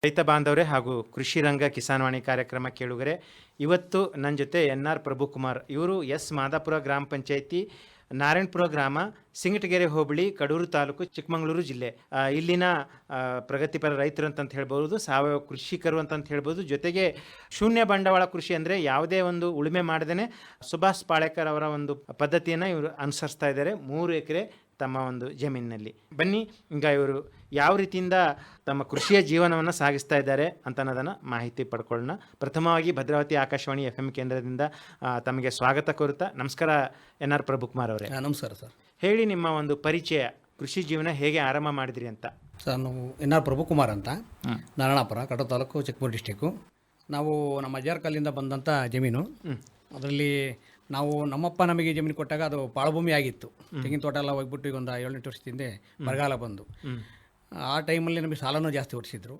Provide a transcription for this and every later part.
ರೈತ ಬಾಂಧವರೇ ಹಾಗೂ ಕೃಷಿ ರಂಗ ಕಿಸಾನ್ವಾಣಿ ಕಾರ್ಯಕ್ರಮ ಕೇಳುಗರೆ, ಇವತ್ತು ನನ್ನ ಜೊತೆ NR ಪ್ರಭುಕುಮಾರ್ ಇವರು ಮಾದಾಪುರ ಗ್ರಾಮ ಪಂಚಾಯಿತಿ ನಾರಾಯಣಪುರ ಗ್ರಾಮ, ಸಿಂಗಟಗೆರೆ ಹೋಬಳಿ, ಕಡೂರು ತಾಲೂಕು, ಚಿಕ್ಕಮಗಳೂರು ಜಿಲ್ಲೆ. ಇಲ್ಲಿನ ಪ್ರಗತಿಪರ ರೈತರು ಅಂತ ಹೇಳ್ಬೋದು, ಸಾವಯವ ಕೃಷಿಕರು ಅಂತ ಹೇಳ್ಬೋದು. ಜೊತೆಗೆ ಶೂನ್ಯ ಬಂಡವಾಳ ಕೃಷಿ ಅಂದರೆ ಯಾವುದೇ ಒಂದು ಉಳುಮೆ ಮಾಡದೇ ಸುಭಾಷ್ ಪಾಳೇಕರ್ ಅವರ ಒಂದು ಪದ್ಧತಿಯನ್ನು ಇವರು ಅನುಸರಿಸ್ತಾ ಇದ್ದಾರೆ 3 ಎಕರೆ ತಮ್ಮ ಒಂದು ಜಮೀನಿನಲ್ಲಿ. ಬನ್ನಿ, ಈಗ ಇವರು ಯಾವ ರೀತಿಯಿಂದ ತಮ್ಮ ಕೃಷಿಯ ಜೀವನವನ್ನು ಸಾಗಿಸ್ತಾ ಇದ್ದಾರೆ ಅಂತ ಅನ್ನೋದನ್ನು ಮಾಹಿತಿ ಪಡ್ಕೊಳ್ಳೋಣ. ಪ್ರಥಮವಾಗಿ ಭದ್ರಾವತಿ ಆಕಾಶವಾಣಿ FM ಕೇಂದ್ರದಿಂದ ತಮಗೆ ಸ್ವಾಗತ ಕೋರುತ್ತಾ. ನಮಸ್ಕಾರ NR ಪ್ರಭುಕುಮಾರ್ ಅವರೇ. ನಮಸ್ಕಾರ ಸರ್. ಹೇಳಿ, ನಿಮ್ಮ ಒಂದು ಪರಿಚಯ, ಕೃಷಿ ಜೀವನ ಹೇಗೆ ಆರಂಭ ಮಾಡಿದ್ರಿ ಅಂತ. ಸರ್, ನಾವು NR ಪ್ರಭುಕುಮಾರ್ ಅಂತ, ನಾರಾಯಣಪುರ, ಕಡೂರು ತಾಲೂಕು, ಚಿಕ್ಕಮಗಳೂರು ಡಿಸ್ಟಿಕ್ಕು. ನಾವು ನಮ್ಮ ಅಜ್ಜಾರ ಕಾಲಿಂದ ಬಂದಂಥ ಜಮೀನು. ಅದರಲ್ಲಿ ನಾವು ನಮ್ಮಪ್ಪ ನಮಗೆ ಜಮೀನು ಕೊಟ್ಟಾಗ ಅದು ಪಾಳುಭೂಮಿ ಆಗಿತ್ತು. ತೆಂಗಿನ ತೋಟ ಎಲ್ಲ ಹೋಗ್ಬಿಟ್ಟು ಈಗ ಒಂದು 7-8 ವರ್ಷದ ಹಿಂದೆ ಬರಗಾಲ ಬಂದು ಆ ಟೈಮಲ್ಲಿ ನಮಗೆ ಸಾಲನೂ ಜಾಸ್ತಿ ಹೊಡಿಸಿದ್ರು.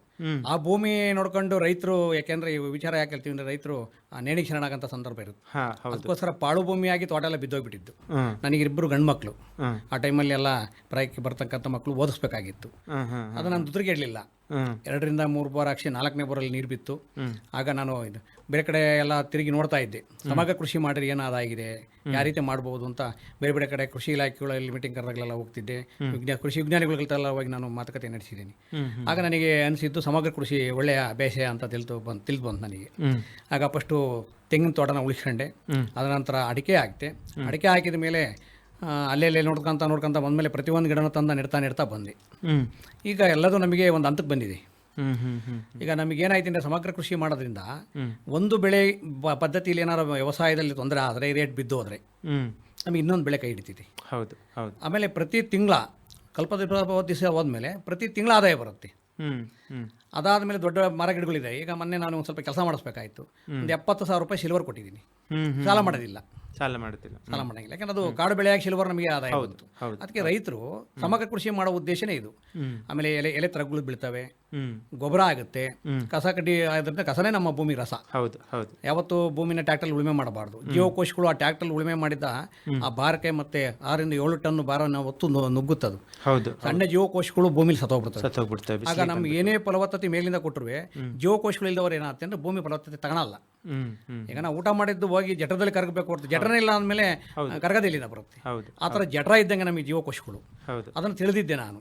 ಆ ಭೂಮಿ ನೋಡ್ಕೊಂಡು ರೈತರು, ಯಾಕೆಂದರೆ ಈ ವಿಚಾರ ಯಾಕೆ ಹೇಳ್ತೀವಿ ಅಂದರೆ, ರೈತರು ನೇಣಿಗೆ ಶರಣಾಗಂಥ ಸಂದರ್ಭ ಇರುತ್ತೆ. ಅದಕ್ಕೋಸ್ಕರ ಪಾಳು ಭೂಮಿಯಾಗಿ ತೋಟ ಎಲ್ಲ ಬಿದ್ದೋಗ್ಬಿಟ್ಟಿದ್ದು. ನನಗಿಬ್ಬರು ಗಂಡು ಮಕ್ಕಳು. ಆ ಟೈಮಲ್ಲಿ ಎಲ್ಲ ಪ್ರಾಯಕ್ಕೆ ಬರ್ತಕ್ಕಂಥ ಮಕ್ಕಳು ಓದಿಸ್ಬೇಕಾಗಿತ್ತು. ಅದು ನಾನು ದುದ್ರಿಗೆ ಇಡಲಿಲ್ಲ. 2-3 ಬೋರ್ ಹಾಕ್ಸಿ 4ನೇ ಬೋರಲ್ಲಿ ನೀರು ಬಿತ್ತು. ಆಗ ನಾನು ಬೇರೆ ಕಡೆ ಎಲ್ಲ ತಿರುಗಿ ನೋಡ್ತಾ ಇದ್ದೆ, ಸಮಗ್ರ ಕೃಷಿ ಮಾಡಿದ್ರೆ ಏನಾದಾಗಿದೆ, ಯಾವ ರೀತಿ ಮಾಡ್ಬೋದು ಅಂತ ಬೇರೆ ಬೇರೆ ಕಡೆ ಕೃಷಿ ಇಲಾಖೆಗಳಲ್ಲಿ ಮೀಟಿಂಗ್ ಕರೆದಾಗಲೆಲ್ಲ ಹೋಗ್ತಿದ್ದೆ. ಕೃಷಿ ವಿಜ್ಞಾನಿಗಳಿಗೆಲ್ಲ ಹೋಗಿ ನಾನು ಮಾತುಕತೆ ನಡೆಸಿದ್ದೀನಿ. ಆಗ ನನಗೆ ಅನಿಸಿದ್ದು ಸಮಗ್ರ ಕೃಷಿ ಒಳ್ಳೆಯ ಬೇಸೆ ಅಂತ ತಿಳಿದು ಬಂತು ನನಗೆ. ಆಗ ಫಸ್ಟು ತೆಂಗಿನ ತೋಟನ ಉಳಿಸ್ಕೊಂಡೆ. ಅದರ ನಂತರ ಅಡಿಕೆ ಹಾಕಿದೆ. ಅಡಿಕೆ ಹಾಕಿದ ಮೇಲೆ ಅಲ್ಲೆಲ್ಲೇ ನೋಡ್ಕೊಂತ ಬಂದಮೇಲೆ ಪ್ರತಿಯೊಂದು ಗಿಡನೂ ನೆಡ್ತಾ ಬಂದೆ. ಈಗ ಎಲ್ಲದೂ ನಮಗೆ ಒಂದು ಹಂತಕ್ಕೆ ಬಂದಿದೆ. ಈಗ ನಮಗೇನಾಯ್ತು ಅಂದರೆ, ಸಮಗ್ರ ಕೃಷಿ ಮಾಡೋದ್ರಿಂದ ಒಂದು ಬೆಳೆ ಪದ್ಧತಿಯಲ್ಲಿ ಏನಾರು ವ್ಯವಸಾಯದಲ್ಲಿ ತೊಂದರೆ ಆದರೆ, ರೇಟ್ ಬಿದ್ದು ಹೋದರೆ ನಮಗೆ ಇನ್ನೊಂದು ಬೆಳೆ ಕೈ ಹಿಡಿತಿದೆ. ಹೌದು. ಆಮೇಲೆ ಪ್ರತಿ ತಿಂಗಳ ದಿವಸ ಹೋದ್ಮೇಲೆ ಪ್ರತಿ ತಿಂಗಳ ಆದಾಯ ಬರುತ್ತೆ. ಅದಾದಮೇಲೆ ದೊಡ್ಡ ಮರ ಗಿಡಗಳಿದೆ. ಈಗ ಮೊನ್ನೆ ನಾನು ಒಂದು ಸ್ವಲ್ಪ ಕೆಲಸ ಮಾಡಿಸ್ಬೇಕಾಯ್ತು. ಒಂದು 70,000 ರೂಪಾಯಿ ಸಿಲ್ವರ್ ಕೊಟ್ಟಿದ್ದೀನಿ. ಸಾಲ ಮಾಡೋದಿಲ್ಲ. ಸಾಲ ಮಾಡಂಗಿಲ್ಲ. ಯಾಕಂದ್ರೆ ಅದು ಕಾಡು ಬೆಳೆಯಾಗಿ ಸಿಲ್ವರ್ ನಮಗೆ ಆದಾಯ ಬಂತು. ಅದಕ್ಕೆ ರೈತರು ಸಮಗ್ರ ಕೃಷಿ ಮಾಡೋ ಉದ್ದೇಶನೇ ಇದು. ಆಮೇಲೆ ಎಲೆ ತರಗಳು ಬೀಳ್ತವೆ, ಗೊಬ್ಬರ ಆಗುತ್ತೆ, ಕಸ ಕಡ್ಡಿ ಆದ್ರಿಂದ ಕಸನೇ ನಮ್ಮ ಭೂಮಿ ರಸ. ಯಾವತ್ತು ಭೂಮಿನ ಟ್ಯಾಕ್ಟರ್ ಉಳುಮೆ ಮಾಡಬಾರ್ದು. ಜೀವಕೋಶಗಳು ಆ ಟ್ಯಾಕ್ಟರ್ ಉಳುಮೆ ಮಾಡಿದ ಆ ಭಾರಕ್ಕೆ ಮತ್ತೆ 6-7 ಟನ್ ಭಾರನ ಹೊತ್ತು ನುಗ್ಗುತ್ತದು. ಸಣ್ಣ ಜೀವಕೋಶಗಳು ಭೂಮಿಲಿ ಸತ್ತೋಗ್ಬಿಡ್ತವೆ. ಆಗ ನಮ್ಗೆ ಏನೇ ಫಲವತ್ತತೆ ಮೇಲಿಂದ ಕೊಟ್ಟರು ಜೀವಕೋಶಗಳು ಇಲ್ಲದವರು ಏನಾಗುತ್ತೆ ಅಂದ್ರೆ ಭೂಮಿ ಫಲವತ್ತತೆ ತಗೊಳಲ್ಲ. ಈಗ ನಾವು ಊಟ ಮಾಡಿದ್ದು ಹೋಗಿ ಜಠರದಲ್ಲಿ ಕರಗಬೇಕು ಹೊರತು ಜಠರನೇ ಇಲ್ಲ ಅಂದಮೇಲೆ ಕರಗದಿಲ್ಲಿಂದ ಬರುತ್ತೆ. ಆ ಥರ ಜಠರ ಇದ್ದಂಗೆ ನಮಗೆ ಜೀವಕೋಶಗಳು. ಅದನ್ನು ತಿಳಿದಿದ್ದೆ ನಾನು.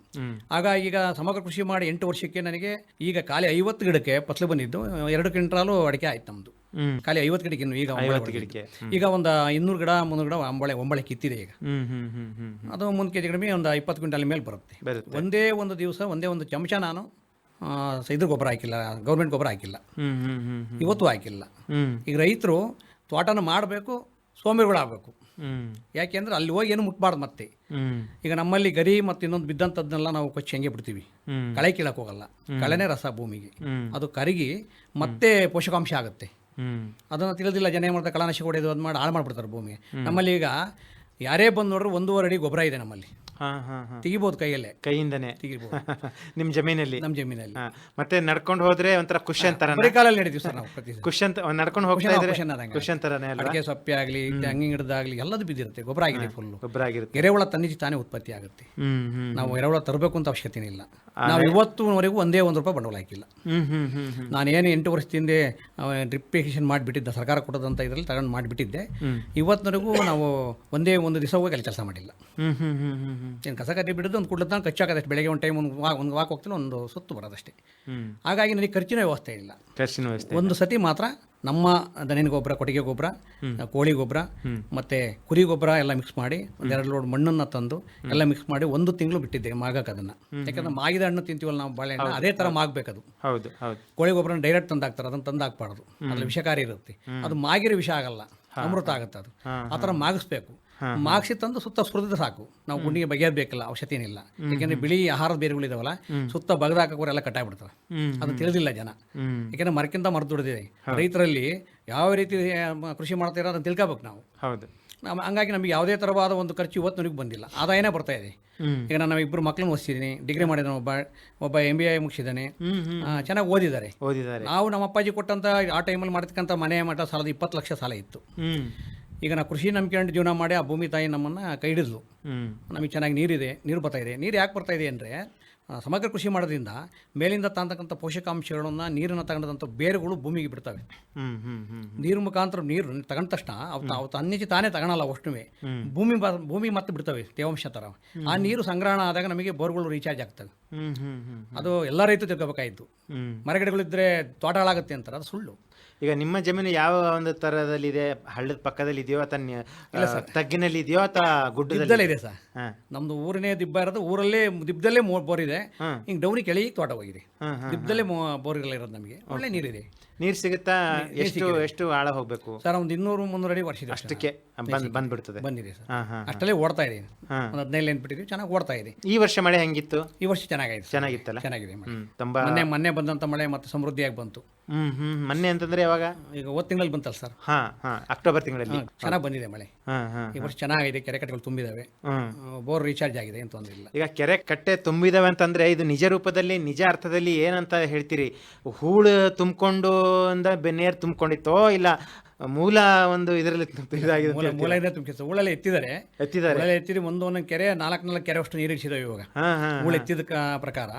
ಆಗ ಈಗ ಸಮಗ್ರ ಕೃಷಿ ಮಾಡಿ 8 ವರ್ಷಕ್ಕೆ ನನಗೆ ಈಗ ಖಾಲಿ 50 ಗಿಡಕ್ಕೆ ಫಸಲು ಬಂದಿದ್ದು. 2 ಕ್ವಿಂಟಾಲು ಅಡಿಕೆ ಆಯ್ತು ನಮ್ಮದು. ಖಾಲಿ 50 ಗಿಡಕ್ಕೆ. ಈಗ ಒಂದು 200 ಗಿಡ 300 ಗಿಡ ಒಂಬಳೆ ಕಿತ್ತಿದೆ. ಈಗ ಅದು 1 kg ಕಡಿಮೆ ಒಂದು 20 ಕ್ವಿಂಟಾಲ್ ಮೇಲೆ ಬರುತ್ತೆ. ಒಂದೇ ಒಂದು ದಿವಸ ಒಂದೇ ಒಂದು ಚಮಚ ನಾನು ಇದ್ರ ಗೊಬ್ಬರ ಹಾಕಿಲ್ಲ, ಗೌರ್ಮೆಂಟ್ ಗೊಬ್ಬರ ಹಾಕಿಲ್ಲ, ಇವತ್ತು ಹಾಕಿಲ್ಲ. ಈಗ ರೈತರು ತೋಟನ ಮಾಡಬೇಕು, ಸೋಂಬೇರಿಗಳಾಗಬೇಕು. ಯಾಕೆಂದ್ರೆ ಅಲ್ಲಿ ಹೋಗಿ ಏನು ಮುಟ್ಬಾರ್ದು. ಮತ್ತೆ ಈಗ ನಮ್ಮಲ್ಲಿ ಗರಿ ಮತ್ತು ಇನ್ನೊಂದು ಬಿದ್ದಂಥದ್ದನ್ನೆಲ್ಲ ನಾವು ಕೊಚ್ಚಿ ಹಂಗೆ ಬಿಡ್ತೀವಿ. ಕಳೆ ಕೀಳಕ್ಕೆ ಹೋಗಲ್ಲ. ಕಳೆನೇ ರಸ ಭೂಮಿಗೆ. ಅದು ಕರಗಿ ಮತ್ತೆ ಪೋಷಕಾಂಶ ಆಗುತ್ತೆ. ಅದನ್ನು ತಿಳಿದಿಲ್ಲ ಜನ. ಏನು ಮಾಡ್ತಾರೆ, ಕಳೆನಾಶಕ ಹೊಡೆಯೋದು ಅದು ಮಾಡಿ ಹಾಳು ಮಾಡಿಬಿಡ್ತಾರೆ ಭೂಮಿ. ನಮ್ಮಲ್ಲಿ ಈಗ ಯಾರೇ ಬಂದು ನೋಡ್ರೆ 1.5 ಅಡಿ ಗೊಬ್ಬರ ಇದೆ ನಮ್ಮಲ್ಲಿ. ತೆಗಿಬಹುದು, ಕೈಯಿಂದನೇ ತೆಗಿಬಹುದು. ನಿಮ್ಮ ಜಮೀನಲ್ಲಿ? ನಮ್ಮ ಜಮೀನಲ್ಲಿ. ಮತ್ತೆ ನಡ್ಕೊಂಡು ಹೋದ್ರೆ ಒಂಥರ ಕುಶನ್ ತರ ಕಾಲಲ್ಲಿ ನಡೀತೀವಿ ಸರ್ ನಾವು. ಕುಶನ್ ನಡ್ಕೊಂಡು ಹೋಗ್ತಾ ಇದ್ರೆ ಕುಶನ್ ತರನೇ ಅಲ್ಲ. ಅಡಿಕೆ ಸೊಪ್ಪೆ ಆಗಲಿ, ತೆಂಗಿನ ಗಿಡದಾಗಲಿ ಎಲ್ಲದು ಬಿದ್ದಿರುತ್ತೆ. ಗೊಬ್ಬರ ಆಗಿದೆ, ಫುಲ್ ಗೊಬ್ಬರ ಆಗಿರುತ್ತೆ. ಎರೆಹುಳ ತನ್ನಿಜಿ ತಾನೇ ಉತ್ಪತ್ತಿ ಆಗುತ್ತೆ. ನಾವು ಎರೆಹುಳ ತರಬೇಕು ಅಂತ ಅವಶ್ಯಕತೆ ಇಲ್ಲ. ನಾವು ಇವತ್ತುವರೆಗೂ ಒಂದೇ ₹1 ಬಂಡವಾಳ ಹಾಕಿಲ್ಲ. ನಾನೇನು 8 ವರ್ಷದಿಂದ ಡ್ರಿಪ್ ಇರಿಗೇಷನ್ ಮಾಡಿಬಿಟ್ಟಿದ್ದೆ, ಸರ್ಕಾರ ಕೊಡೋದಂತ ಇದರಲ್ಲಿ ತಗೊಂಡು ಮಾಡಿಬಿಟ್ಟಿದ್ದೆ. ಇವತ್ತಿನವರೆಗೂ ನಾವು ಒಂದೇ ಒಂದು ದಿವಸ ಹೋಗಿ ಅಲ್ಲಿ ಕೆಲಸ ಮಾಡಿಲ್ಲ. ಏನು ಕಸ ಕಟ್ಟಿ ಬಿಡೋದು, ಒಂದು ಕುಡ್ಲತ್ತಾನ ಕಚ್ಚಾಕದಷ್ಟು. ಬೆಳಗ್ಗೆ ಒಂದು ಟೈಮ್ ಒಂದು ವಾಕ್ ಹೋಗ್ತೀನಿ, ಒಂದು ಸುತ್ತು ಬರೋದಷ್ಟೇ. ಹಾಗಾಗಿ ನನಗೆ ಖರ್ಚಿನ ವ್ಯವಸ್ಥೆ ಇಲ್ಲ. ಒಂದು ಸತಿ ಮಾತ್ರ ನಮ್ಮ ದನಿನ ಗೊಬ್ಬರ, ಕೊಟ್ಟಿಗೆ ಗೊಬ್ಬರ, ಕೋಳಿ ಗೊಬ್ಬರ ಮತ್ತು ಕುರಿ ಗೊಬ್ಬರ ಎಲ್ಲ ಮಿಕ್ಸ್ ಮಾಡಿ 1-2 ಲೋಡ್ ಮಣ್ಣನ್ನು ತಂದು ಎಲ್ಲ ಮಿಕ್ಸ್ ಮಾಡಿ 1 ತಿಂಗಳು ಬಿಟ್ಟಿದ್ದೆ ಮಾಗಕ್ಕೆ ಅದನ್ನು. ಯಾಕಂದ್ರೆ ಮಾಗಿದ ಹಣ್ಣು ತಿಂತೀವಲ್ಲ ನಾವು, ಬಾಳೆಹಣ್ಣು ಅದೇ ಥರ ಮಾಗಬೇಕದು. ಕೋಳಿ ಗೊಬ್ಬರನ ಡೈರೆಕ್ಟ್ ತಂದಾಕ್ತಾರೆ, ಅದನ್ನು ತಂದಾಕ್ಬಾರ್ದು. ಅದ್ರಲ್ಲಿ ವಿಷಕಾರಿ ಇರುತ್ತೆ. ಅದು ಮಾಗಿರೋ ವಿಷ ಆಗಲ್ಲ, ಅಮೃತ ಆಗುತ್ತೆ ಅದು. ಆ ಥರ ಮಾಗಿಸ್ಬೇಕು. ಮಾಗಿಸಿ ತಂದು ಸುತ್ತ ಸುರಿದ್ರೆ ಸಾಕು. ನಾವು ಗುಂಡಿಗೆ ಬಗೆಯಬೇಕಲ್ಲ, ಅವಶ್ಯಕತೆ ಏನಿಲ್ಲ. ಯಾಕೆಂದ್ರೆ ಬಿಳಿ ಆಹಾರದ ಬೇರುಗಳಿದಾವಲ್ಲ, ಸುತ್ತ ಬಗದಾಕೋರೆಲ್ಲ ಕಟ್ಟಾಗ್ಬಿಡ್ತಾರೆ. ಅದು ತಿಳಿದಿಲ್ಲ ಜನ. ಯಾಕೆಂದ್ರೆ ಮರಕ್ಕಿಂತ ಮರ ದುಡಿದಿದೆ. ರೈತರಲ್ಲಿ ಯಾವ ರೀತಿ ಕೃಷಿ ಮಾಡ್ತಾ ಇರೋ ಅದನ್ನು ತಿಳ್ಕೋಬೇಕು ನಾವು. ಹಂಗಾಗಿ ನಮಗೆ ಯಾವುದೇ ಥರವಾದ ಒಂದು ಖರ್ಚು ಇವತ್ತಿನವರೆಗೂ ಬಂದಿಲ್ಲ. ಆದಾಯನೇ ಬರ್ತಾ ಇದೆ. ಈಗ ನಾನು 2 ಮಕ್ಕಳನ್ನು ಓದಿಸಿದ್ದೀನಿ. ಡಿಗ್ರಿ ಮಾಡಿದ್ದಾನೆ, ಒಬ್ಬ MBA ಮುಗಿಸಿದ್ದಾನೆ, ಚೆನ್ನಾಗಿ ಓದಿದ್ದಾರೆ. ನಾವು ನಮ್ಮ ಅಪ್ಪಾಜಿ ಕೊಟ್ಟಂತ ಆ ಟೈಮಲ್ಲಿ ಮಾಡ್ತಕ್ಕಂಥ ಮನೆ ಮಠ ಸಾಲದ 20 ಲಕ್ಷ ಸಾಲ ಇತ್ತು. ಈಗ ನಾವು ಕೃಷಿ ನಂಬಿಕೊಂಡು ಜೀವನ ಮಾಡಿ ಆ ಭೂಮಿ ತಾಯಿ ನಮ್ಮನ್ನು ಕೈ ಹಿಡಿದ್ಲು. ನಮಗೆ ಚೆನ್ನಾಗಿ ನೀರು ಬರ್ತಾ ಇದೆ. ನೀರು ಯಾಕೆ ಬರ್ತಾ ಇದೆ ಅಂದರೆ, ಸಮಗ್ರ ಕೃಷಿ ಮಾಡೋದ್ರಿಂದ ಮೇಲಿಂದ ತಾಂತಕ್ಕಂಥ ಪೋಷಕಾಂಶಗಳನ್ನು ನೀರನ್ನು ತಗೊಂಡಂಥ ಬೇರುಗಳು ಭೂಮಿಗೆ ಬಿಡ್ತವೆ. ನೀರು ಮುಖಾಂತರ ನೀರು ತಗೊಂಡ ತಕ್ಷಣ ಅವು ತನ್ನಿಚ್ಚಿ ತಾನೇ ತಗೊಳಲ್ಲ ಅಷ್ಟುವೆ ಭೂಮಿ ಮತ್ತೆ ಬಿಡ್ತವೆ ತೇವಾಂಶ ಥರ. ಆ ನೀರು ಸಂಗ್ರಹಣ ಆದಾಗ ನಮಗೆ ಬೋರ್ಗಳು ರೀಚಾರ್ಜ್ ಆಗ್ತವೆ. ಅದು ಎಲ್ಲ ರೈತರು ತಿಳ್ಕೋಬೇಕಾಯಿತು. ಮರಗಿಡಗಳಿದ್ದರೆ ತೋಟ ಹಾಳಾಗುತ್ತೆ ಅಂತಾರೆ, ಅದು ಸುಳ್ಳು. ಈಗ ನಿಮ್ಮ ಜಮೀನು ಯಾವ ಒಂದು ತರದಲ್ಲಿದೆ? ಹಳ್ಳದ ಪಕ್ಕದಲ್ಲಿ ಇದೆಯೋ ಅಥವಾ ತಗ್ಗಿನಲ್ಲಿ ಇದೆಯೋ ಅಥವಾ ಗುಡ್ಡದಲ್ಲೇ ಇದೆ ಸರ್? ನಮ್ದು ಊರಿನೇ ದಿಬ್ಬ ಇರೋದು, ಊರಲ್ಲೇ ದಿಬ್ಬದಲ್ಲೇ ಬೋರ್ ಇದೆ. ಹಿಂಗೆ ಡೌನಿ ಕೆಳಗೆ ತೋಟ ಹೋಗಿದೆ, ದಿಬ್ಬದಲ್ಲೇ ಬೋರ್ಗಳು ಇರೋದು. ನಮಗೆ ಒಳ್ಳೆ ನೀರಿದೆ. ನೀರು ಸಿಗುತ್ತಾ? ಎಷ್ಟು ಆಳ ಹೋಗ್ಬೇಕು ಸರ್? ಒಂದು 200-300 ಅಡಿ ವರ್ಷ ಅಷ್ಟಕ್ಕೆ ಬಂದ್ಬಿಡ್ತದೆ. ಬಂದಿದೆ ಸರ್, ಅಷ್ಟಲ್ಲೇ ಓಡ್ತಾ ಇದೆ. ಒಂದು 15 ಲೈನ್ ಬಿಟ್ಟಿದ್ವಿ, ಚೆನ್ನಾಗಿ ಓಡ್ತಾ ಇದೆ. ಈ ವರ್ಷ ಮಳೆ ಹೆಂಗಿತ್ತು? ಈ ವರ್ಷ ಚೆನ್ನಾಗಿತ್ತಲ್ಲ? ಚೆನ್ನಾಗಿದೆ. ಮೊನ್ನೆ ಬಂದಂತ ಮಳೆ ಮತ್ತೆ ಸಮೃದ್ಧಿಯಾಗಿ ಬಂತು. ಮೊನ್ನೆ ಅಂತಂದ್ರೆ ಯಾವಾಗ? ಈಗ ಹೋದ ತಿಂಗಳಲ್ಲಿ ಬಂತಲ್ಲ ಸರ್? ಅಕ್ಟೋಬರ್ ತಿಂಗಳಲ್ಲಿ ಚೆನ್ನಾಗಿ ಬಂದಿದೆ ಮಳೆ. ಈ ವರ್ಷ ಚೆನ್ನಾಗಿದೆ, ಕೆರೆ ಕಟ್ಟೆಗಳು ತುಂಬಿದಾವೆ, ಬೋರ್ ರೀಚಾರ್ಜ್ ಆಗಿದೆ, ಏನು ತೊಂದರೆ ಇಲ್ಲ. ಈಗ ಕೆರೆ ಕಟ್ಟೆ ತುಂಬಿದಾವೆ ಅಂತಂದ್ರೆ ಇದು ನಿಜ ರೂಪದಲ್ಲಿ, ನಿಜ ಅರ್ಥದಲ್ಲಿ ಏನಂತ ಹೇಳ್ತೀರಿ? ಹೂಳು ತುಂಬಿಕೊಂಡು ನೇರ್ ತುಂಬಿಕೊಂಡಿತ್ತೋ ಇಲ್ಲ ಮೂಲ ಒಂದು ಇದರಲ್ಲಿ ಮೂಲ ತುಂಬಿಸಿತ್ತು? ಹೂಳೆಲ್ಲ ಎತ್ತಿದ್ದಾರೆ. ಎತ್ತಿದ್ರೆ ಒಂದೊಂದು ಕೆರೆ 4 ಕೆರೆ ಅಷ್ಟು ನೀರು ಇಡಿಸಿದಾವೆ ಇವಾಗ. ಹೂಳು ಎತ್ತಿದ ಪ್ರಕಾರ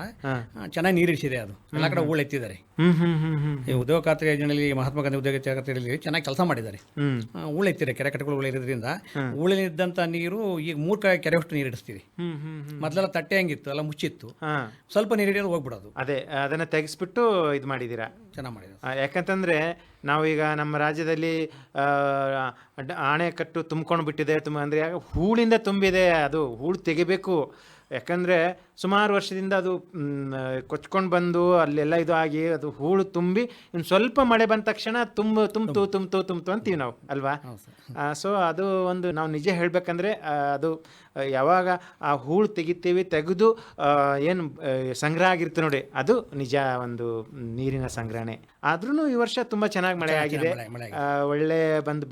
ಚೆನ್ನಾಗಿ ನೀರು ಇಡಿಸಿದೆ. ಅದು ಎಲ್ಲ ಕಡೆ ಹೂಳು ಎತ್ತಿದ್ದಾರೆ. ಈ ಉದ್ಯೋಗ ಖಾತ್ರಿ ಯೋಜನೆಯಲ್ಲಿ, ಮಹಾತ್ಮ ಗಾಂಧಿ ಉದ್ಯೋಗ ಖಾತ್ರಿಯಲ್ಲಿ ಚೆನ್ನಾಗಿ ಕೆಲಸ ಮಾಡಿದ್ದಾರೆ. ಹೂಳು ಎತ್ತಿದೆ, ಕೆರೆ ಕಟ್ಟೆಗಳು ಇರೋದ್ರಿಂದ ಹೂಳಿನಿದ್ದಂಥ ನೀರು ಈಗ 3 ಕೆರೆ ಅಷ್ಟು ನೀರು ಇಡಿಸ್ತೀವಿ. ಮೊದಲೆಲ್ಲ ತಟ್ಟೆ ಹಂಗಿತ್ತು, ಎಲ್ಲ ಮುಚ್ಚಿತ್ತು, ಸ್ವಲ್ಪ ನೀರು ಹಿಡಿಯೋದು ಹೋಗ್ಬಿಡೋದು. ಅದೇ ಅದನ್ನ ತೆಗೆಸ್ಬಿಟ್ಟು ಇದು ಮಾಡಿದ್ದೀರಾ, ಚೆನ್ನಾಗಿ ಮಾಡಿದ್ರು. ಯಾಕಂತಂದ್ರೆ ನಾವೀಗ ನಮ್ಮ ರಾಜ್ಯದಲ್ಲಿ ಅಣೆಕಟ್ಟು ತುಂಬ್ಕೊಂಡು ಬಿಟ್ಟಿದೆ. ಅಂದರೆ ಹೂಳಿಂದ ತುಂಬಿದೆ, ಅದು ಹೂಳು ತೆಗಿಬೇಕು. ಯಾಕಂದರೆ ಸುಮಾರು ವರ್ಷದಿಂದ ಅದು ಕೊಚ್ಕೊಂಡು ಬಂದು ಅಲ್ಲೆಲ್ಲ ಇದು ಆಗಿ ಅದು ಹೂಳು ತುಂಬಿ ಇನ್ನು ಸ್ವಲ್ಪ ಮಳೆ ಬಂದ ತಕ್ಷಣ ತುಂಬ್ತು ಅಂತೀವಿ ನಾವು ಅಲ್ವಾ? ಸೊ ಅದು ಒಂದು ನಾವು ನಿಜ ಹೇಳಬೇಕಂದ್ರೆ ಅದು ಯಾವಾಗ ಆ ಹೂಳು ತೆಗೆದು ಏನು ಸಂಗ್ರಹ ಆಗಿರುತ್ತೆ ನೋಡಿ, ಅದು ನಿಜ ಒಂದು ನೀರಿನ ಸಂಗ್ರಹಣೆ. ಆದ್ರೂ ಈ ವರ್ಷ ತುಂಬ ಚೆನ್ನಾಗಿ ಮಳೆ ಆಗಿದೆ, ಒಳ್ಳೆ